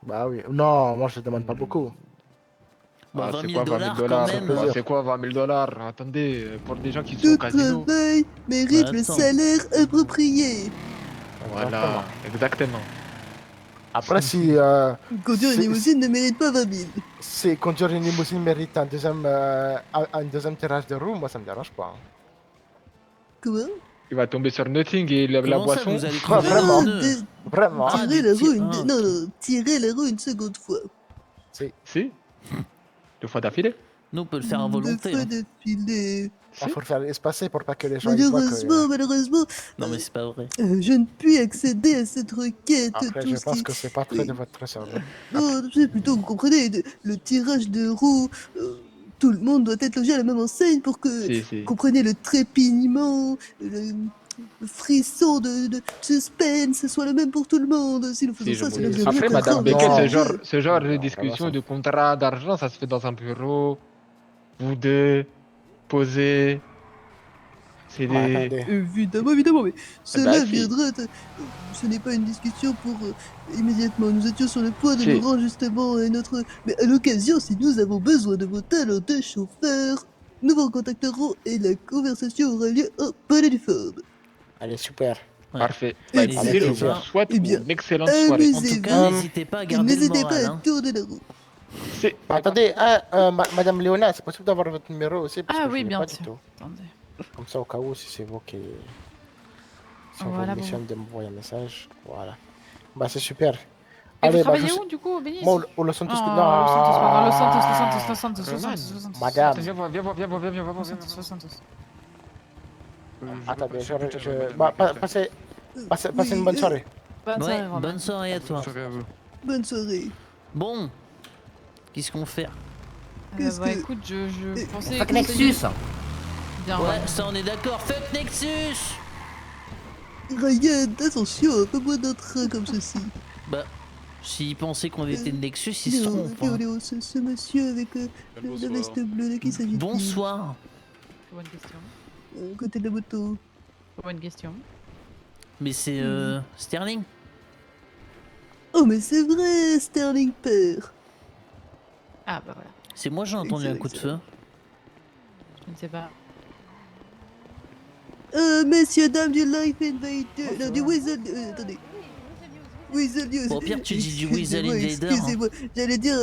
Bah oui. Non, moi, je demande pas beaucoup. Bon, Ah, 20 c'est 000 quoi 20 000 quand même. plaisir. C'est quoi 20 000 $? Attendez, pour des gens qui sont Tout au casino. travail mérite le Attends. salaire approprié. Voilà, exactement. Après, si, Conduire une C'est- limousine ne mérite pas 20 000. si conduire une limousine mérite un deuxième tirage de roue, moi, ça me dérange pas. Hein. Comment? Il va tomber sur Nothing et il lève la Comment ça, boisson. vous allez Ah, conduire vraiment un pneu Vraiment. Ah, Tirer des la roue petits- une... ah, Non, ok. non, tirer la roue une seconde fois. Si. 2 fois d'affilée. Nous, on peut le faire à volonté. Deux fois Hein. d'affilée. Il faut le faire espacer pour pas que les gens ils voient que... Malheureusement, Non, mais c'est pas vrai. je ne puis accéder à cette requête. Après, tout je ce pense qui- que c'est pas très de votre cerveau. Non, c'est plutôt, vous comprenez, le tirage de roue. Tout le monde doit être logé à la même enseigne pour que, Si, si. vous comprenez, le trépignement, le frisson de suspense soit le même pour tout le monde. Si nous faisons Si, je ça, me c'est le doute. jeu Après, de Madame comprendre. Beckett, Non. ce genre de Non, discussion, ça. de contrat, d'argent, ça se fait dans un bureau. Vous deux, posés. C'est Ouais, des... attendez. Évidemment, évidemment, mais cela si. viendra. Ce n'est pas une discussion pour immédiatement. Nous étions sur le point de Si. nous rendre justement à notre. Mais à l'occasion, si nous avons besoin de vos talents de chauffeur, nous vous contacterons et la conversation aura lieu au Palais du Forum. Allez, super. Ouais. Parfait. Eh Bah, bien, écoutez, je eh vous bien. souhaite Eh bien, une excellente soirée. En tout cas, amusez-vous. n'hésitez pas à Et garder le n'hésitez moral. pas à Hein. tourner la roue. Attendez, Madame Léona, c'est possible d'avoir votre numéro aussi parce Ah que je oui, l'ai bien pas du sûr. tout. Attendez. Comme ça, au cas où, si c'est vous qui... Si on Voilà, vous bon. missionne de m'envoyer un message, voilà. Bah, c'est super. Et vous bah, travaillez je où sais- du coup, au Belize? Moi, au Los Santos... Non, non, Los Santos, pardon, Los Santos. Madame. Viens voir, viens voir, viens voir, viens voir. Los Santos. Attendez, bah, passez une bonne soirée. Bonne soirée, Romain. Bonne soirée à toi. Bonne soirée. Bon, qu'est-ce qu'on fait? Bah écoute, je pensais... Fuck conseiller- Nexus. Bien, Ouais, ouais. ça on est d'accord. Fuck Nexus. Ryan, attention, pas moins d'un train comme ceci. Bah, s'ils pensaient qu'on était de Nexus, ils se Léo, trompent. hein. Léo, ce monsieur avec la veste bleue, de qui s'agit-il? Bonsoir. Bonne question. Côté de la moto. Bonne question. Mais c'est Sterling. Oh, mais c'est vrai, Sterling père. Ah bah voilà. C'est moi j'ai entendu un coup de feu. Je ne sais pas. Messieurs, dames du Life Invader, non, du Weasel... attendez. Weasel News. Bon, au pire, tu dis du Weasel Excusez-moi, Invader, hein. Excusez-moi, j'allais dire...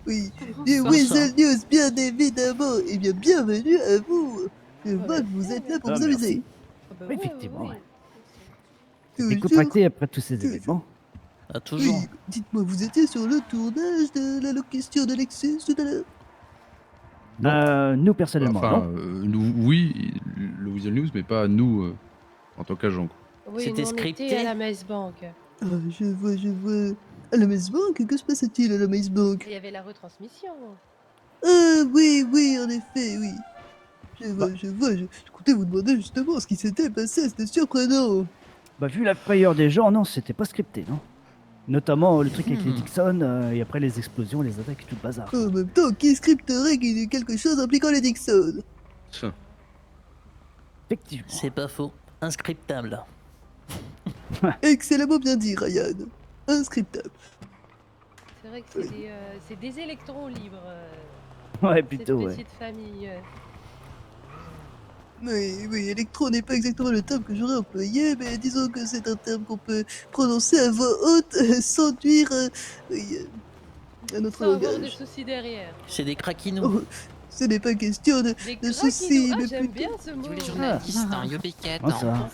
oui, du Bonsoir. Weasel News, bien évidemment. Eh bien, bienvenue à vous. Je vois que vous êtes là pour Ah, vous merci. amuser. Oui, effectivement, ouais. Toujours. Décontracté après tous ces événements. Ah, toujours. Oui, dites-moi, vous étiez sur le tournage de la locution de Lexus tout à l'heure? Nous, personnellement, Enfin, non. nous, oui, le Weasel News, mais pas nous en tant qu'agent. quoi. Oui, C'était nous, on scripté. était à la Maze Bank. Ah, je vois. À la Maze Bank, que se passe-t-il à la Maze Bank? Il y avait la retransmission. Ah, oui, en effet, oui. Je vois, je comptais vous demander justement ce qui s'était passé, c'était surprenant. Bah, vu la frayeur des gens, non, c'était pas scripté, non. Notamment le truc avec les Dixon, et après les explosions, les attaques et tout le bazar. En même temps, qui scripterait qu'il y ait quelque chose impliquant les Dixon? Ça. Effectivement. C'est pas faux. Inscriptable. Excellemment bien dit, Ryan. Inscriptable. C'est vrai que c'est des électrons libres. Ouais, plutôt, cette ouais. petite famille. Oui, électro n'est pas exactement le terme que j'aurais employé, mais disons que c'est un terme qu'on peut prononcer à voix haute sans nuire à notre Sans avoir de langage. soucis derrière. C'est des craquinous. Oh, ce n'est pas question de soucis, Ah, mais j'aime plutôt... bien ce mot. Les journalistes, hein, Yobeket. Bonsoir.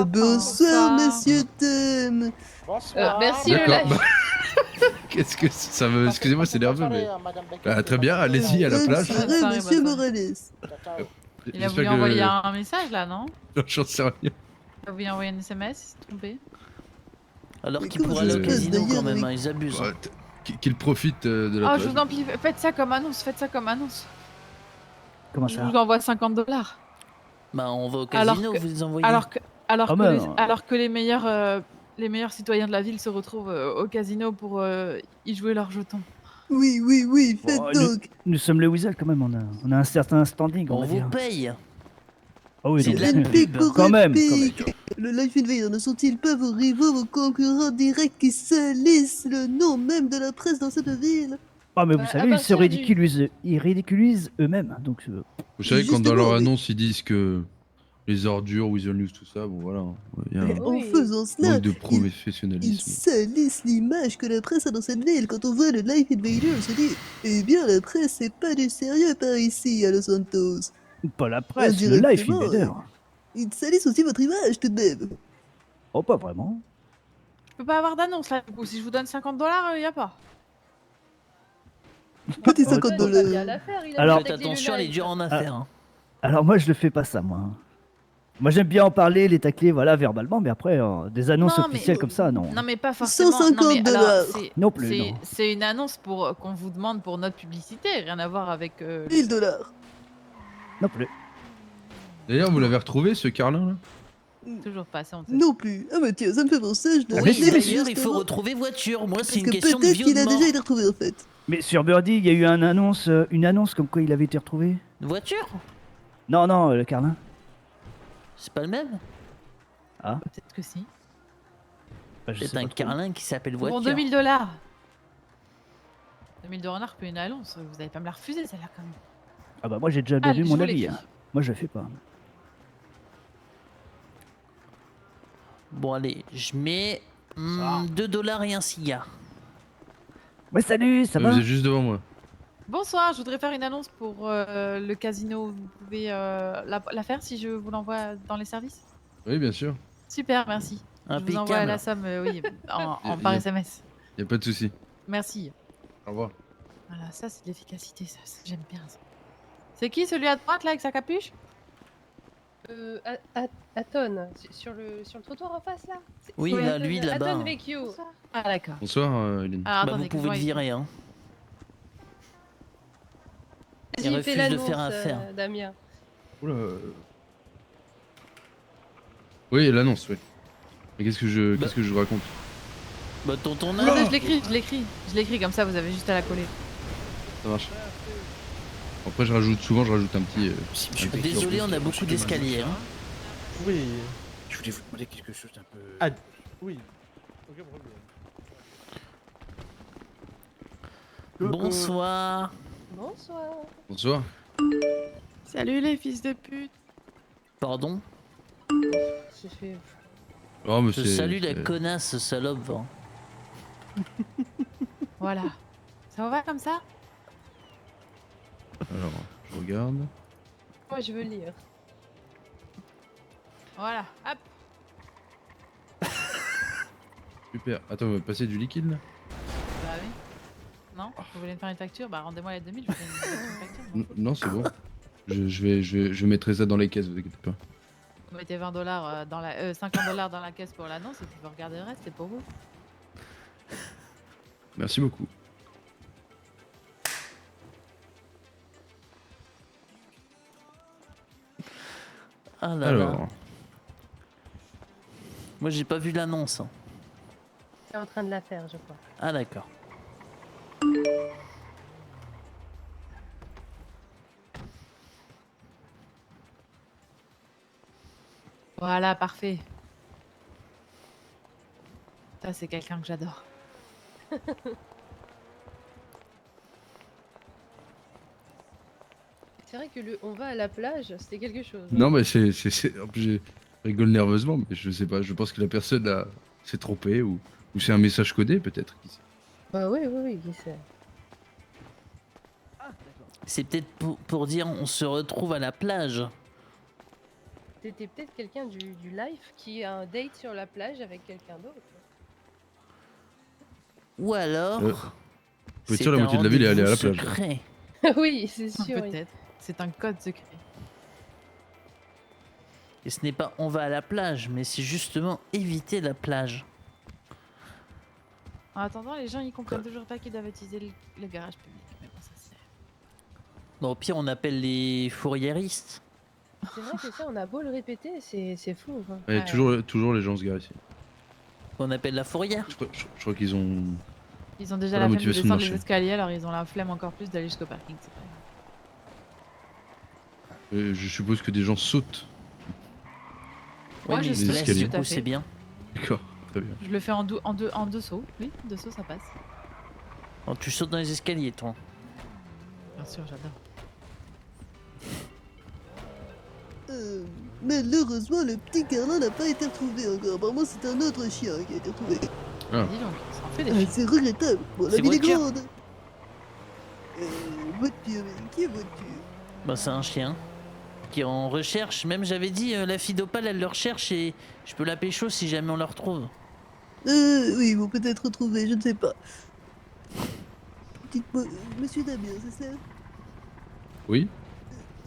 Bonsoir, monsieur Thème. Merci le D'accord. live. Qu'est-ce que ça me. Excusez-moi, c'est nerveux, mais. Très bien, allez-y à la Bonne plage. soirée, monsieur Morales. Il a voulu envoyer un message là, non? Non, j'en sais rien. Il a voulu envoyer un SMS, il s'est trompé. Alors Mais qu'ils comment pourraient aller ça au se passe, casino quand d'ailleurs, même, avec- hein, ils abusent. hein. Ouais, qu'il profite de la Oh, plage. je vous en prie, faites ça comme annonce, Comment Je ça? vous envoie 50 $. Bah, on va au Alors casino, que- vous les envoyez. Ah bah non. alors que les meilleurs citoyens de la ville se retrouvent au casino pour y jouer leurs jetons. Oui, faites Bon, donc. Nous sommes le Weasel quand même, on a un certain standing, on On va vous dire. paye. Ah oui, C'est donc, de la Pique pour quand même. pique. Le Life Invader ne sont-ils pas vos rivaux, vos concurrents directs qui salissent le nom même de la presse dans cette ville? Ah mais vous à savez, ils se partir du- ridiculisent eux-mêmes, donc... Vous savez, quand dans Justement, leur mais- annonce ils disent que les ordures, Weasel News, tout ça, bon voilà. Il y a Mais un en faisant cela, manque de ils professionnalisme. salissent l'image que la presse a dans cette ville. Quand on voit le Life Invader, on se dit, eh bien, la presse, c'est pas du sérieux par ici, à Los Santos. Pas la presse, le Life Indirectement, Invader. Ils salissent aussi votre image, tout de même. Oh, pas vraiment. Je peux pas avoir d'annonce là, du coup. Si je vous donne 50 $, y a pas. Petit 50 Il y a l'affaire, il a Alors- fait Faites avec les attention, elle est lunettes. dure en affaires. hein. Alors moi, je le fais pas ça, moi. Moi, j'aime bien en parler, les tacler, voilà, verbalement, mais après, des annonces Non, mais- officielles comme ça, non. Non mais pas forcément. 150 non, mais alors, $. Non plus, non. c'est une annonce pour qu'on vous demande pour notre publicité, rien à voir avec. 1000 $. Non plus. D'ailleurs, vous l'avez retrouvé ce Carlin là? Toujours pas, c'est honteux. Non plus. Ah bah tiens, ça me fait penser, je dois mais Oui, si, mais d'ailleurs, il faut justement. retrouver voiture. Moi, c'est Parce une que question de peut-être vie ou qu'il de a mort. déjà été retrouvé, en fait. Mais sur Birdie, il y a eu une annonce comme quoi il avait été retrouvé. Voiture? Non, le Carlin. C'est pas le même? Ah, Peut-être que si. bah, je C'est sais un pas trop. Carlin qui s'appelle voiture. Bon, 2000 $. 2000 $ pour une annonce, vous allez pas me la refuser celle-là quand même. Ah bah moi, j'ai déjà Allez, donné je mon vous avis. l'écris. Hein. Moi, je le fais pas. Bon, allez, je mets 2 $ et un cigare. Ouais, salut, ça Vous va? êtes juste devant moi. Bonsoir, je voudrais faire une annonce pour le casino. Vous pouvez la faire si je vous l'envoie dans les services? Oui, bien sûr. Super, merci. Je vous envoie Impeccable. la somme, oui, en Y a- par y a- SMS. Y a pas de souci. Merci. Au revoir. Voilà, ça c'est de l'efficacité, ça, j'aime bien ça. C'est qui celui à droite là avec sa capuche? Aton, sur le trottoir en face là. Oui, là, lui, là-bas. Aton Vecchio. Ah d'accord. Bonsoir, Hélène. Ah, Bah, attendez, vous pouvez le virer, hein. Il Vas-y, refuse fais de faire l'annonce, affaire. Damien. Oula. Oui, l'annonce, oui. Mais qu'est-ce que je raconte? Bah, tonton Non, je l'écris comme ça, vous avez juste à la coller. Ça marche. Après, je rajoute un petit. Un petit Désolé, en on plus. a beaucoup d'escaliers. Hein. Oui. Je voulais vous demander quelque chose d'un peu. Ah, oui. Aucun problème. Bonsoir. Bonsoir. Bonsoir. Salut les fils de pute. Pardon? Je fais... Oh, mais Je c'est- salue la c'est- connasse salope. Hein. Voilà. Ça vous va comme ça? Alors, je regarde. Moi, je veux lire. Voilà, hop. Super. Attends, on va passer du liquide là? Bah oui. Non? Vous voulez me faire une facture? Bah rendez-moi les 2000, je vous fais une facture. Non, c'est bon. Je mettrai ça dans les caisses, vous inquiétez pas. Vous mettez 20 $, dans la, 50 $ dans la caisse pour l'annonce et puis vous regardez le reste, c'est pour vous. Merci beaucoup. Ah là Alors. là. Moi, j'ai pas vu l'annonce. Hein. C'est en train de la faire, je crois. Ah d'accord. Voilà, parfait. Ça, c'est quelqu'un que j'adore. C'est vrai que le on va à la plage, c'était quelque chose. Non, mais en plus, je rigole nerveusement, mais je sais pas. Je pense que la personne s'est trompée ou c'est un message codé peut-être. Qui sait. Bah oui, oui, oui, qui sait. C'est peut-être pour dire on se retrouve à la plage. C'était peut-être quelqu'un du live qui a un date sur la plage avec quelqu'un d'autre. Ou alors. Faut être sûr, la moitié de la ville est allée à la plage. Secret. Oui, c'est sûr. Peut-être. C'est un code secret. Et ce n'est pas on va à la plage, mais c'est justement éviter la plage. En attendant, les gens ils comprennent toujours pas qu'ils doivent utiliser le garage public. Mais bon, ça c'est. Bon, au pire, on appelle les fourriéristes. C'est vrai que ça, on a beau le répéter, c'est fou. Hein. Ouais, toujours les gens se garent ici. On appelle la fourrière. Je crois qu'ils ont. Ils ont déjà pas la flemme de motivation de descendre les marcher. escaliers, alors ils ont la flemme encore plus d'aller jusqu'au parking. C'est pas grave. Je suppose que des gens sautent. Moi, Ouais, je mais suis ils se tout blessent, à du coup, fait. c'est bien. D'accord, très bien. Je le fais en deux sauts. Oui, 2 sauts, ça passe. Oh, tu sautes dans les escaliers, toi. Bien sûr, j'adore. Malheureusement, le petit Carlin n'a pas été retrouvé encore. Apparemment, c'est un autre chien qui a été retrouvé. Ah. Dis donc, ça en fait des Ah, chiens. c'est regrettable. Bon, la C'est ville est voiture. grande. Voiture, mais qui est voiture? Bah, c'est un chien. Qui est en recherche. Même j'avais dit, la fille d'Opale, elle le recherche et je peux la pécho si jamais on le retrouve. Oui, ils vont peut-être retrouver, je ne sais pas. Dites-moi, monsieur Damien, c'est ça? Oui.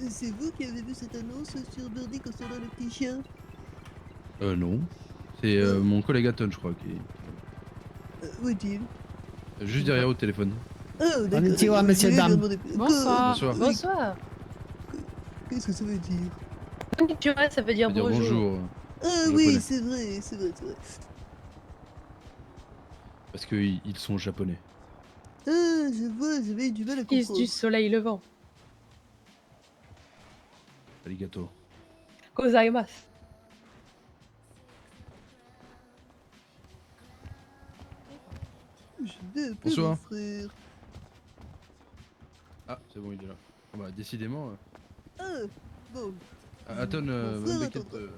C'est vous qui avez vu cette annonce sur Birdie concernant le petit chien? Non. C'est mon collègue Aton, je crois, qui Où est-il? est juste derrière au téléphone. Ah, d'accord. Konnichiwa, monsieur, Je vais lui dame. demander- Bonsoir. Bonsoir. Bonsoir. Qu'est-ce que ça veut dire? Konnichiwa, ça veut dire Je veux dire bonjour. bonjour. Ah Je oui, connais. c'est vrai, c'est vrai, c'est vrai. Parce qu'ils sont japonais. Ah, je vois, j'avais eu du mal à Fils comprendre. du soleil levant. Arigato. Gozaimasu. Je vais appeler Bonsoir. mon frère. Ah, c'est bon, il est là. Ah bah, décidément. Ah, bon. Aton, Mon frère Madame attendra. Beckett,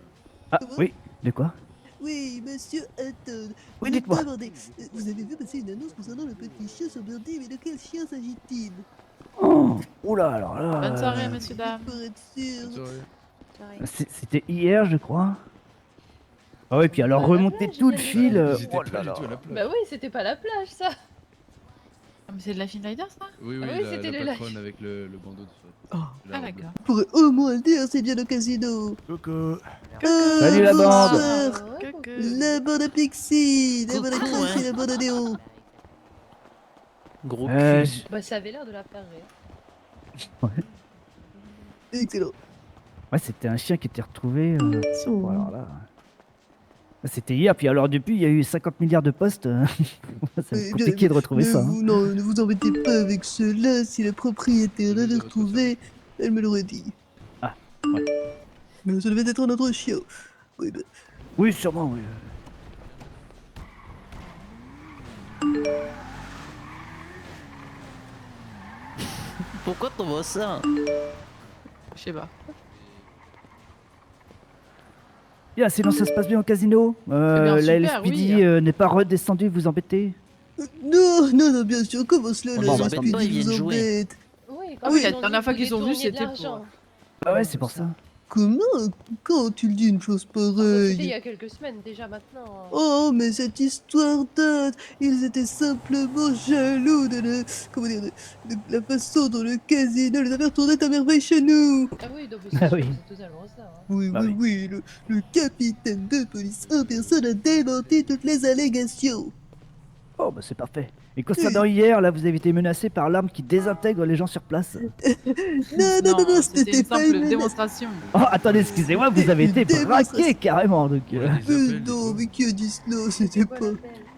Ah, oui, de quoi? Oui, monsieur Anton. Oui, Je dites-moi. me demandais, vous avez vu passer une annonce concernant le petit chien sur Birdie, mais de quel chien s'agit-il? Oh, oula, alors là. Bonne soirée, messieurs, dames. Pour être sûr. C'était hier, je crois. Ah ouais, puis alors remonter tout le fil. Oh là là. Bah oui, c'était pas la plage, ça. Ah, mais c'est de la Finlider, ça? Oui, Ah oui, la, c'était la le patronne live. avec le bandeau de fait. Ah, d'accord. On pourrait au moins le dire, c'est bien au casino. Coucou. Salut la bande. Bonsoir. La bande à Pixie, la bande à Crash et la bande à Néo. Gros Euh, cul. Bah ça avait l'air de la faire rire. Excellent. Ouais, c'était un chien qui était retrouvé. Bon, alors là. C'était hier, puis alors depuis, il y a eu 50 milliards de postes. Ça va être compliqué de retrouver ça. Hein. Non, ne vous embêtez pas avec cela. Si la propriétaire l'avait retrouvé, elle me l'aurait dit. Ah, ouais. Mais ça devait être un autre chien. Oui, bah. Oui, sûrement, oui. Pourquoi t'envoies ça? Je sais pas. Bien, sinon ça se passe bien au casino. bien, La super, LSPD oui. n'est pas redescendue vous embêter. Non, non, non, bien sûr. Comment cela, On la les embête LSPD pas, ils viennent vous jouer. embête? Oui, Ah oui, la dernière fois qu'ils sont venus, c'était pour... Ah ouais, c'est pour ça. Comment? Quand tu le dis une chose C'était il pareille? y a quelques semaines déjà maintenant. Oh, mais cette histoire date. Ils étaient simplement jaloux de la... Comment dire? De la façon dont le casino les avait retournés à merveille chez nous. Ah oui, donc Ah oui. c'est totalement ça. Hein. Oui, Bah oui, oui. Le capitaine de police en personne a démenti toutes les allégations. Oh, bah c'est parfait. Et concernant hier, là, vous avez été menacé par l'arme qui désintègre les gens sur place. Non, c'était une pas simple une démonstration. Oh, attendez, excusez-moi, vous avez été braqué carrément, donc... Mais non, mais qui a dit cela? C'était pas...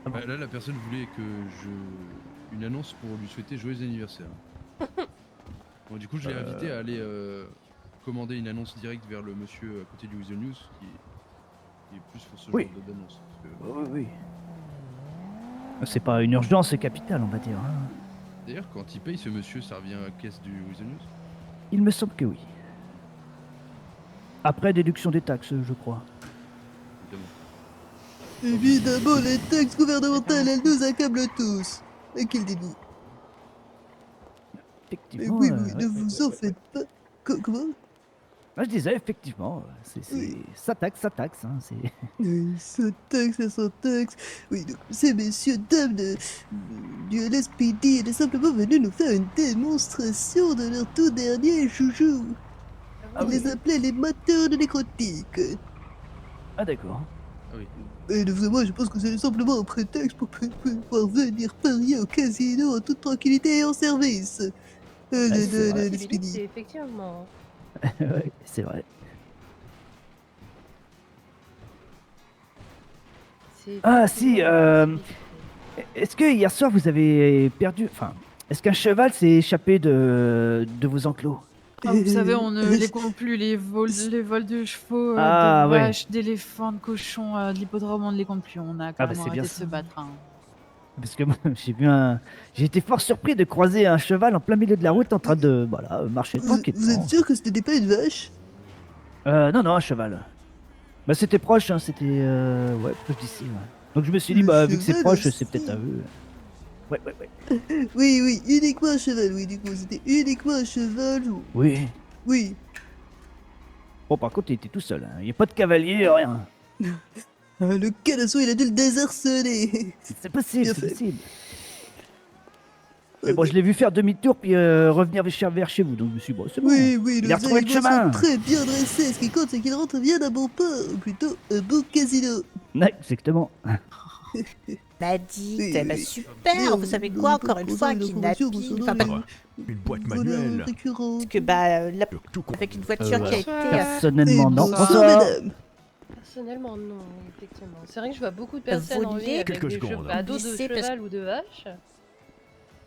Bah, là, la personne voulait que je. Une annonce pour lui souhaiter joyeux anniversaire. Bon, du coup, je l'ai invité à aller commander une annonce directe vers le monsieur à côté du Weasel News qui est plus pour ce Oui. genre d'annonce. Oui, oui. C'est pas une urgence capitale, on va dire. Hein. D'ailleurs, quand il paye ce monsieur, ça revient à la caisse du Weasel News? Il me semble que oui. Après déduction des taxes, je crois. Évidemment, les taxes gouvernementales, elles nous accablent tous. À qui le dites-vous? Effectivement. Oui, oui, ne vous en faites pas. Comment? Je disais, effectivement, ça taxe, hein, c'est... Oui, sans taxe. Oui, donc, ces messieurs, dames du LSPD étaient simplement venus nous faire une démonstration de leur tout dernier chouchou. Ils les appelaient les moteurs de nécrotique. Ah d'accord. Ah oui. Et de moi, je pense que c'est simplement un prétexte pour pouvoir venir parier au casino en toute tranquillité et en service. c'est vrai. LSPD. Effectivement. Ouais, c'est vrai. Ah si, est-ce que hier soir vous avez perdu... Enfin, est-ce qu'un cheval s'est échappé de vos enclos? Ah, vous savez, on ne les compte plus, les vols de chevaux, Ah, de ouais. vaches, d'éléphants, de cochons, de l'hippodrome, on ne les compte plus. On a carrément c'est bien arrêté de ça. se battre. Hein. Parce que moi, j'ai été fort surpris de croiser un cheval en plein milieu de la route en train de marcher tranquillement. Vous êtes sûr que c'était pas une vache? Non, un cheval. Bah c'était proche, hein, c'était ouais, proche d'ici. Ouais. Donc je me suis dit, bah vu que c'est cheval proche, aussi. c'est peut-être à eux. Ouais. Oui, uniquement un cheval, oui, du coup, c'était uniquement un cheval. Oui. Oui. Bon, par contre, il était tout seul. Il n'y a pas de cavalier, rien. Le canasson, il a dû le désarçonner. C'est possible, Bien c'est fait. possible. Mais bon, je l'ai vu faire demi-tour puis revenir vers chez vous, donc je me suis dit, bon, c'est bon. Oui, il a retrouvé le chemin. sont très bien dressés. Ce qui compte, c'est qu'il rentre bien à bon port, ou plutôt un bon casino. Ouais, exactement. Nadine, bah super, vous savez quoi, encore une fois, kidnapping, enfin, Une boîte manuelle. parce que bah, avec une voiture qui a été... Personnellement, non. Bonsoir, Bonsoir. madame. Personnellement, non, effectivement. C'est vrai que je vois beaucoup de personnes en Voler, vie avec quelques des secondes. à dos de Glisser parce- cheval ou de vache.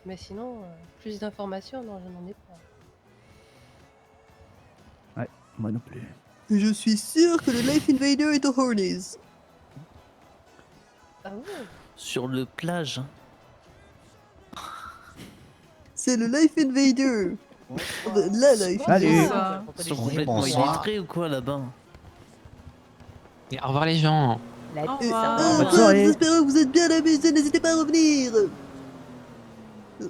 Mais sinon, plus d'informations, non, je n'en ai pas. Ouais, moi non plus. Je suis sûr que le Life Invader est au Hornies. Ah ouais? Sur le plage. C'est le Life Invader. La Life Salut. Invader. Ils sont complètement illettrés ou quoi là-bas? Et au revoir les gens. La Au tête, revoir. ça va. Bonne Enfin, soirée. j'espère que vous êtes bien amusés, n'hésitez pas à revenir. Bien.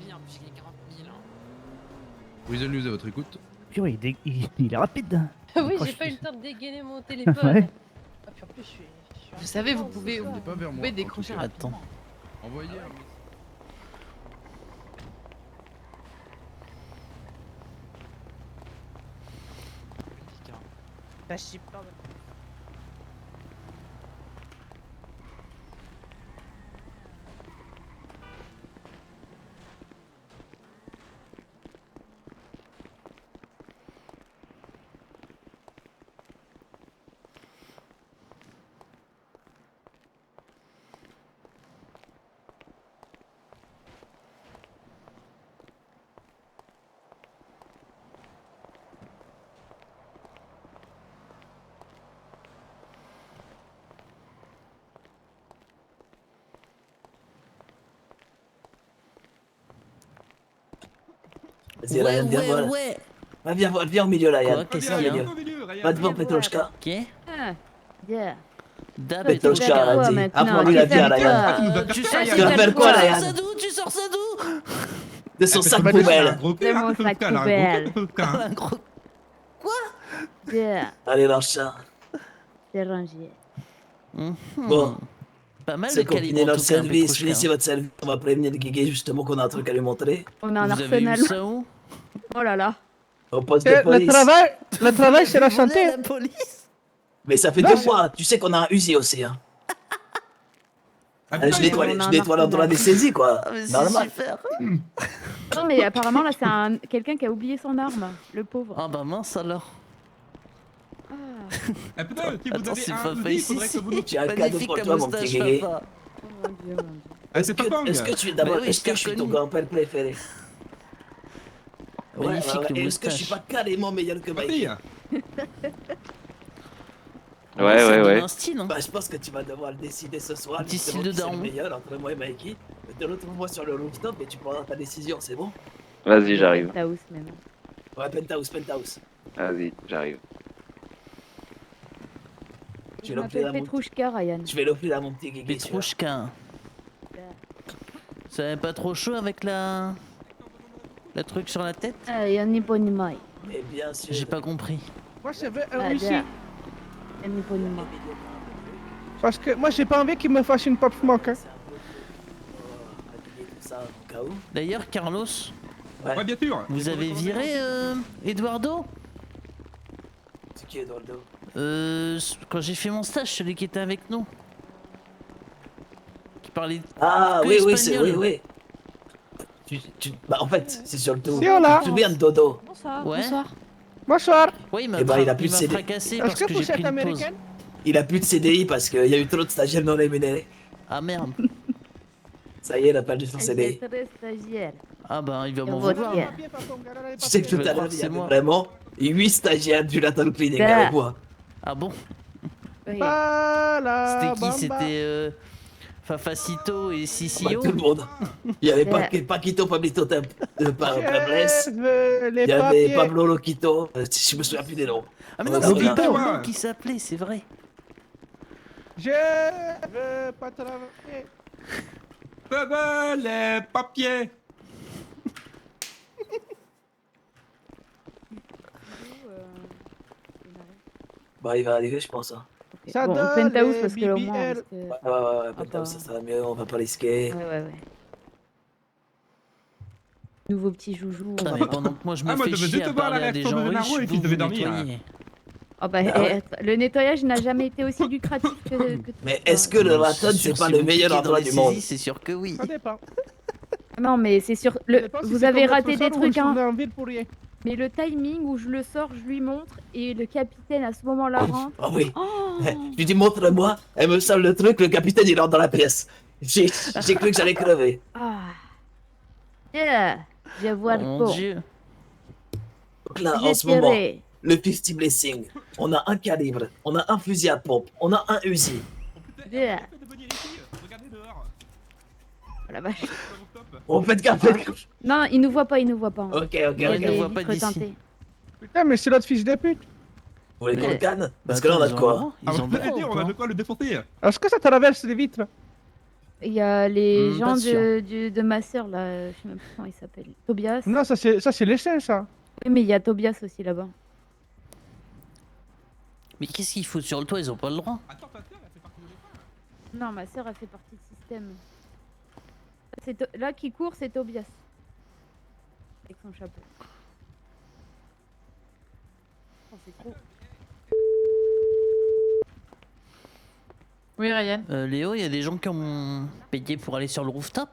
Viens, puis les 40 000. Hein. Weasel News à votre écoute. Purée, il est rapide. Oui, Oh, j'ai je- pas eu le temps de dégainer mon téléphone. Ouais. Ah, puis en plus, je suis Vous savez, vous intense, pouvez, c'est ça. vous Pas vers moi. pouvez décrocher Attends. rapidement. Envoyez un Bah, je sais pas. Vas-y, Ryan, viens voir. ouais. Va, viens au milieu, Ryan. Quoi, qu'est-ce Viens qu'il y a au milieu. Va devant Petrushka. Ok. Ah, yeah. D'hab Mais et Petrushka, Petrushka. elle a dit. Apprends-lui la vie à Ryan. Tu Tu vas faire quoi, Ryan? Tu sors ça d'où? De son sac poubelle. C'est mon sac poubelle. Un gros. Yeah, Allez, lâche ça. c'est rangé. Bon. Pas mal de C'est calibre continuer en notre tout cas, service. Petrushka. Finissez votre service. On va prévenir le Guiguet justement qu'on a un truc à lui montrer. On a un Vous avez eu arsenal. ça où? Oh là là. Au poste de police. Le travail, c'est la santé. La police. Mais ça fait 2 mois. Tu sais qu'on a un Uzi aussi. Hein. Je nettoie l'endroit des saisies, quoi. Ah, mais c'est Normal. super. Non, mais apparemment, là, c'est quelqu'un qui a oublié son arme. Le pauvre. Ah bah mince alors. Ah. Attends, c'est pas facile. J'ai un cadeau pour toi, mon petit Guiguet. Oh mon dieu, mon dieu. Est-ce que tu es d'abord, Mais oui, est-ce que je suis ton grand-père préféré? Magnifique, le et est-ce que je suis moustache. pas carrément meilleur que Mikey? Ça donne un style, hein. Bah, je pense que tu vas devoir le décider ce soir. Petit justement, style de qui c'est daron. le meilleur entre moi et Mikey. Te retrouve-moi sur le rooftop et tu prendras ta décision, c'est bon? Vas-y, j'arrive. Taous, même. Ouais, penthouse. Vas-y, j'arrive. Je Je vais l'offrir m'appelle à mon- Petrushka, Ryan. Je vais l'offrir à mon petit Guiguet. celui-là. Petrushka. Ça n'est pas trop chaud avec la truc sur la tête? Ah, y a ni bon ni mal. Mais bien sûr. J'ai pas compris. Moi, je veux Ah, un Uzi. yeah. Y a ni bon ni mal. Parce que moi, j'ai pas envie qu'il me fasse une pop smoke. Hein. Ça, au cas où. D'ailleurs, Carlos, Ouais, bien sûr. vous avez viré Eduardo? C'est qui, Eduardo? Quand j'ai fait mon stage, celui qui était avec nous. Qui parlait Ah, que oui, espagnol. oui. Bah, en fait, c'est surtout. Si, on l'a. Tu te souviens de Dodo? Bonsoir. Ouais. Bonsoir. Bonsoir. Ouais, il m'a Eh ben, il a plus il de m'a CD. fracassé Est-ce parce que que vous j'ai pris êtes une pause. américaine? Il a plus de CDI parce qu'il y a eu trop de stagiaires non rémunérés. Ah merde. Ça y est, il a perdu son Elle CDI. est très stagiaire. Ah bah il va Et m'en votre vouloir. fière. Tu sais que tout Je vais à croire l'heure, que il y c'est avait moi. vraiment 8 stagiaires du lateral cleaning Bah. avec moi. Ah bon? Oui. Voilà. C'était qui? C'était Fafacito et Bah, Sisio? tout le monde. Il y avait Bah. Paquito Pablito Pables. Les Il y avait papiers. Pablo Loquito. Je me souviens plus des noms. Ah mais non, Ouais, c'était ouais. Paolo qui s'appelait, c'est vrai. Je veux pas travailler. Les papiers. Bah, il va arriver, je pense. Hein. Ça Bon, donne Penthouse les parce que au moins. BBL. parce que- Ouais, Ah bah. ça va mieux, on va pas risquer. Ouais. Nouveau petit joujou. on Putain, va mais pas- pendant que moi je me Ah, moi, fais je devais chier juste à voir la parler à des réaction gens de riches, Gennaro et puis vous je devais vous dormir. nettoyez. Ah bah, Ah ouais. le nettoyage n'a jamais été aussi lucratif que. Mais est-ce que le Raton, c'est pas le meilleur endroit du monde? C'est sûr que oui. Ça dépend. Non, mais c'est sûr. Ça Le... dépend si Vous c'est avez comme raté votre des sol ou trucs, je hein. tourne en ville pour rien. Mais le timing où je le sors, je lui montre et le capitaine à ce moment-là rentre. Ah oui. Oh Je lui dis montre-moi, elle me sort le truc, le capitaine il rentre dans la pièce. J'ai cru que j'allais crever. Ah. Yeah. Je vois le Mon pot. dieu. Donc là, J'ai en ce moment, tiré. le 50 Blessing, on a un calibre, on a un fusil à pompe, on a un Uzi. Yeah. Regardez dehors. Oh la vache. On fait gaffe, faites gaffe. Non, il nous voit pas, il nous voit pas. Ok, Il y a il nous des voit pas vitres d'ici. teintées. Putain, mais c'est l'autre fils de pute. Vous voulez qu'on le canne? Parce Bah, que là, on a attends, de quoi. ils ont le droit ou pas quoi le défoncer. Est-ce que ça traverse les vitres? Il y a les pas gens sûr. de ma sœur là, je sais même plus comment il s'appelle. Tobias. Non, ça c'est l'échelle, ça. Oui, mais il y a Tobias aussi là-bas. Mais qu'est-ce qu'ils foutent sur le toit? Ils ont pas le droit. Non, ma sœur a fait partie du système. Là qui court, c'est Tobias. Avec son chapeau. Oh, c'est trop. Oui, Ryan. Léo, il y a des gens qui ont payé pour aller sur le rooftop?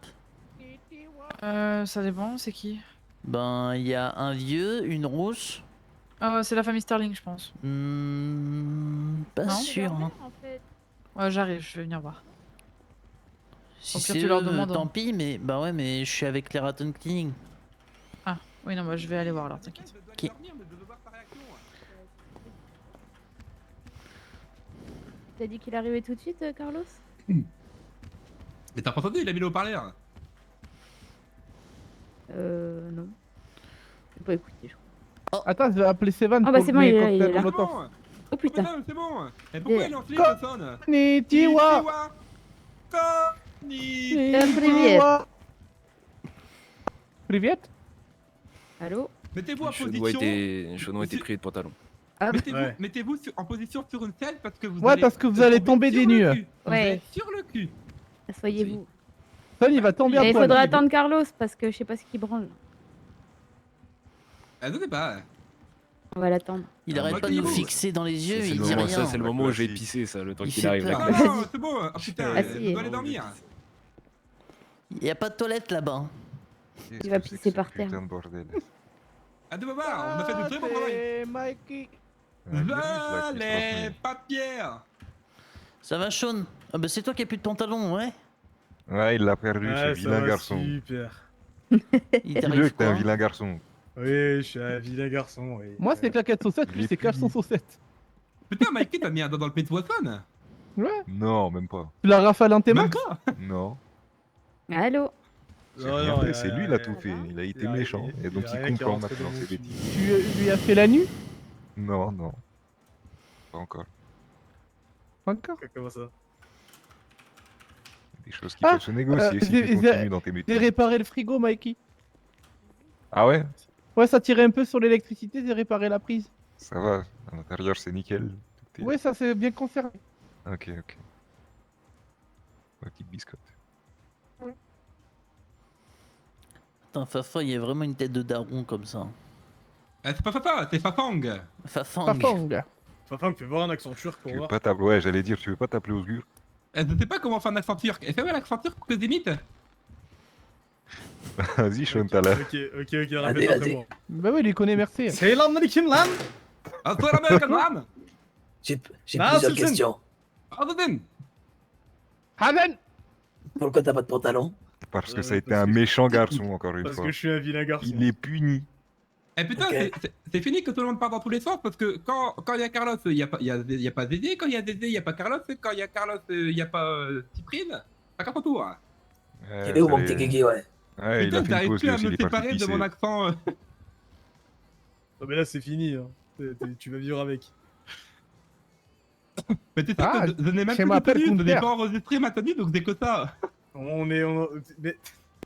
Ça dépend, c'est qui? Ben, il y a un vieux, une rousse. C'est la famille Sterling, je pense. Pas Non sûr. Hein. Ouais, j'arrive, je vais venir voir. Si Au pire, c'est tu leur eux, demandes, tant hein. pis, mais bah ouais, mais je suis avec les Raton Cleaning. Ah, oui, non, bah je vais aller voir alors, t'inquiète. Ok. T'as dit qu'il arrivait tout de suite, Carlos? Mais t'as pas entendu, il a mis le haut-parleur. Non. J'ai pas écouté, je crois. Attends, je vais appeler Sevan. Ah bah pour c'est bon, les il est là, il cocktails est là. Molotov. Oh putain. C'est bon. Et pourquoi il est en slip, Hudson? Konnichiwa. Привет. Привет. Allô? Mettez-vous en Chaunois position. était pris de pantalon. Ah, Mettez-vous en position sur une selle parce que vous Ouais, allez parce que vous allez tomber des sur le nues. cul. Vous Ouais. êtes sur le cul. Asseyez-vous. Son, il va tomber à Il poil. faudra attendre Carlos parce que je sais pas ce qu'il branle. Je sais pas. On va l'attendre. Il arrête pas de nous fixer dans les yeux, il dit rien. Ça, c'est le moment où je vais pisser, ça, le temps Il qu'il fait arrive. peur. là. Non, c'est bon. Oh putain, Asseyez. je dois aller dormir. Il y a pas de toilette là-bas. Il va pisser par terre. Putain de bordel. À deux babards, on a fait du très bon travail. Mikey. Les papiers. Ça va, Sean? Ah bah c'est toi qui as plus de pantalon, ouais? Ouais, il l'a perdu, ce vilain garçon. Super. Il Dis-le t'arrive que t'es un quoi? vilain garçon. Oui, je suis un vilain garçon, oui. Moi, c'est claquette saucette, lui, c'est caleçon saucette. Putain, Mikey, t'as mis un doigt dans le pied de Watson. Ouais. Non, même pas. Tu l'as rafale un T-Max? Non. Allô? J'ai rien fait, c'est lui, il a tout fait. Il a été méchant, et donc il comprend maintenant ses bêtises. Tu lui as fait la nuit? Non, non. Pas encore. Pas encore? Comment ça? Des choses qui peuvent se négocier si tu continues dans tes J'ai métiers. réparé le frigo, Mikey. Ah ouais? Ouais, ça tirait un peu sur l'électricité, j'ai réparé la prise. Ça va, à l'intérieur c'est nickel. Tout est- Ouais, ça c'est bien conservé. Ok, ok. Ma petite biscotte. Putain, Fafa, il y a vraiment une tête de daron comme ça. C'est pas Fafa, c'est Fafang. Fafang. Fafang, fais voir un accent turc pour Tu veux voir. pas t'appeler... Ouais, j'allais dire, tu veux pas t'appeler Osgur? Je sais pas comment faire un accent turc. Fais-moi l'accent turc pour que je imite. Vas-y, Sean, t'as l'air. Ok, répète après moi. Bah oui, il les connaît, merci. C'est l'American Land. Ah, c'est l'American Man. J'ai Ah, plusieurs Susan. questions. Haden. Pourquoi t'as pas de pantalon? Parce que ça a été un méchant garçon, encore une Parce fois. que je suis un vilain garçon. Il est puni. Eh putain, Ok. c'est fini que tout le monde part dans tous les sens parce que quand il y a Carlos, il y a pas Zézé, quand il y a Zézé, il y a pas Carlos, quand il y a Carlos, il y a pas Cyprine. Chacun son tour. Il est où mon petit Guigui, ouais? Ouais, il a Putain, fait une t'arrives pause plus lui à aussi, me il est parti séparer de pisser. mon accent. Non mais là c'est fini. Hein. Tu vas vivre avec. Mais tu sais Ah, que je n'ai même c'est plus ma de tenue, je n'ai père. pas enregistré ma tenue, donc c'est que ça. Mais...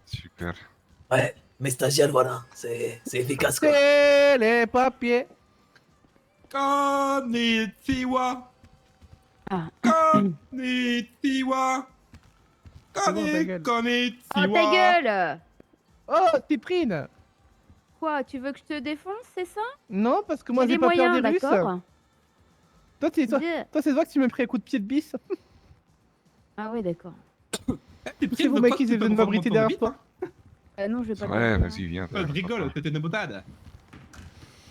Super. Ouais, mes stagiaires, voilà. C'est efficace, quoi. C'est les papiers. Konnichiwa. Ah. Konnichiwa. C'est bon, ta gueule. Oh ta gueule! Oh, Cyprine. Quoi, tu veux que je te défonce, c'est ça? Non, parce que moi J'ai j'ai les pas peur moyens, des Russes. d'accord? Toi, Dis- c'est toi que tu m'as pris un coup de pied de bis. Ah ouais, d'accord. C'est vous, Mikey, j'ai besoin de m'abriter derrière toi. Non, je vais pas. Ouais, le faire. vas-y, viens. Je rigole, c'était une boutade.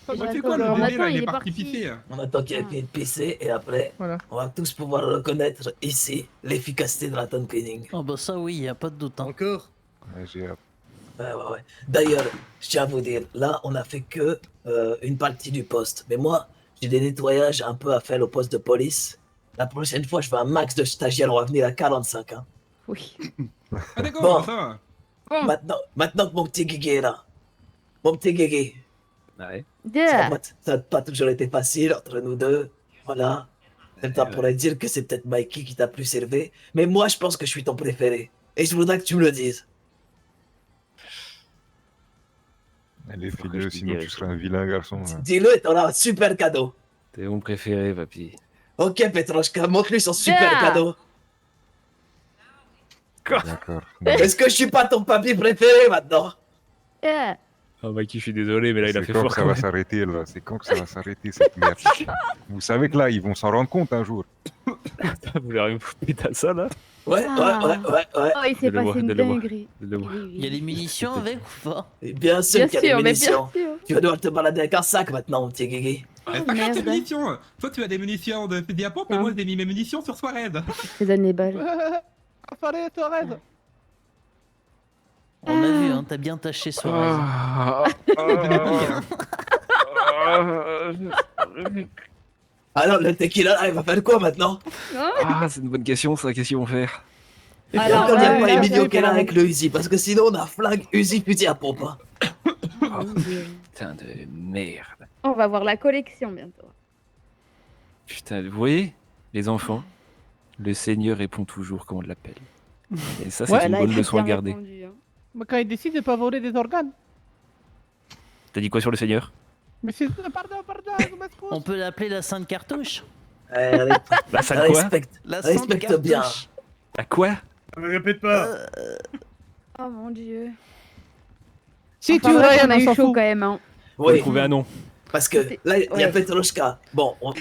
Déjà, C'est quoi le attends, bébé là, il il est est parti parti. pisser. On attend qu'il y ait une PC et après, on va tous pouvoir reconnaître ici l'efficacité de la tonne cleaning. Oh bah ça oui, y a pas de doute. Hein. Encore? Ouais, j'ai hâte. Ouais. D'ailleurs, je tiens à vous dire, là, on a fait que une partie du poste. Mais moi, j'ai des nettoyages un peu à faire au poste de police. La prochaine fois, je veux un max de stagiaires, on va venir à 45. Hein. Oui. Ah d'accord, Bon. ça va. Maintenant que mon petit Guigui est là. Mon petit Guigui, Ouais. Ça n'a pas toujours été facile entre nous deux. Voilà. Certains pourraient dire que c'est peut-être Mikey qui t'a plus élevé. Mais moi, je pense que je suis ton préféré. Et je voudrais que tu me le dises. Allez, file-le, sinon tu seras un vilain garçon. hein. Dis-le et t'auras un super cadeau. T'es mon préféré, papy. Ok, Petrushka, montre-lui son super cadeau. D'accord. Est-ce que je suis pas ton papy préféré maintenant? Oh, Mikey, je suis désolé, mais là, il a C'est fait quand fort. que ça quand va même. s'arrêter là? C'est quand que ça va s'arrêter cette merde? Vous savez que là, ils vont s'en rendre compte un jour. Vous voulez rien vous péter à ça, là? Ouais. Oh, il s'est passé une dinguerie. Il y a les munitions avec ou pas? Bien sûr qu'il y a des sûr, mais bien munitions. sûr. Tu vas devoir te balader avec un sac maintenant, mon petit Guigui. Pas grave, tes munitions. Toi, tu as des munitions de fusil à pompe, et moi, j'ai mis mes munitions sur Suarez. Je te donne les balles. Fallait Torres. On a vu, hein, t'as bien taché Suarez. Alors, le tequila, là, il va faire quoi maintenant? Ah, c'est une bonne question, ça. Qu'est-ce qu'ils vont faire? Et puis encore, il n'y a pas Emilio qui est là avec le Uzi, parce que sinon, on a flingue, Uzi, fusil à pompe. hein. Putain de merde. On va voir la collection bientôt. Putain, vous voyez, les enfants, le Seigneur répond toujours comme on l'appelle. Et ça, c'est Ouais, une là, bonne il leçon à a bien garder. Répondu, hein. Mais quand il décide de pas voler des organes. T'as dit quoi sur le Seigneur? Mais c'est. Pardon, je m'excuse. On peut l'appeler la Sainte Cartouche? La salle quoi? La Sainte Respecte bien. Cartouche. À quoi? Répète pas. Oh mon dieu. Si Enfin, tu bref, Ryan, on a on eu s'en chaud fout. quand même. Hein. Faut trouver un nom. Parce que là, il y a Ouais. Petrushka. Bon, en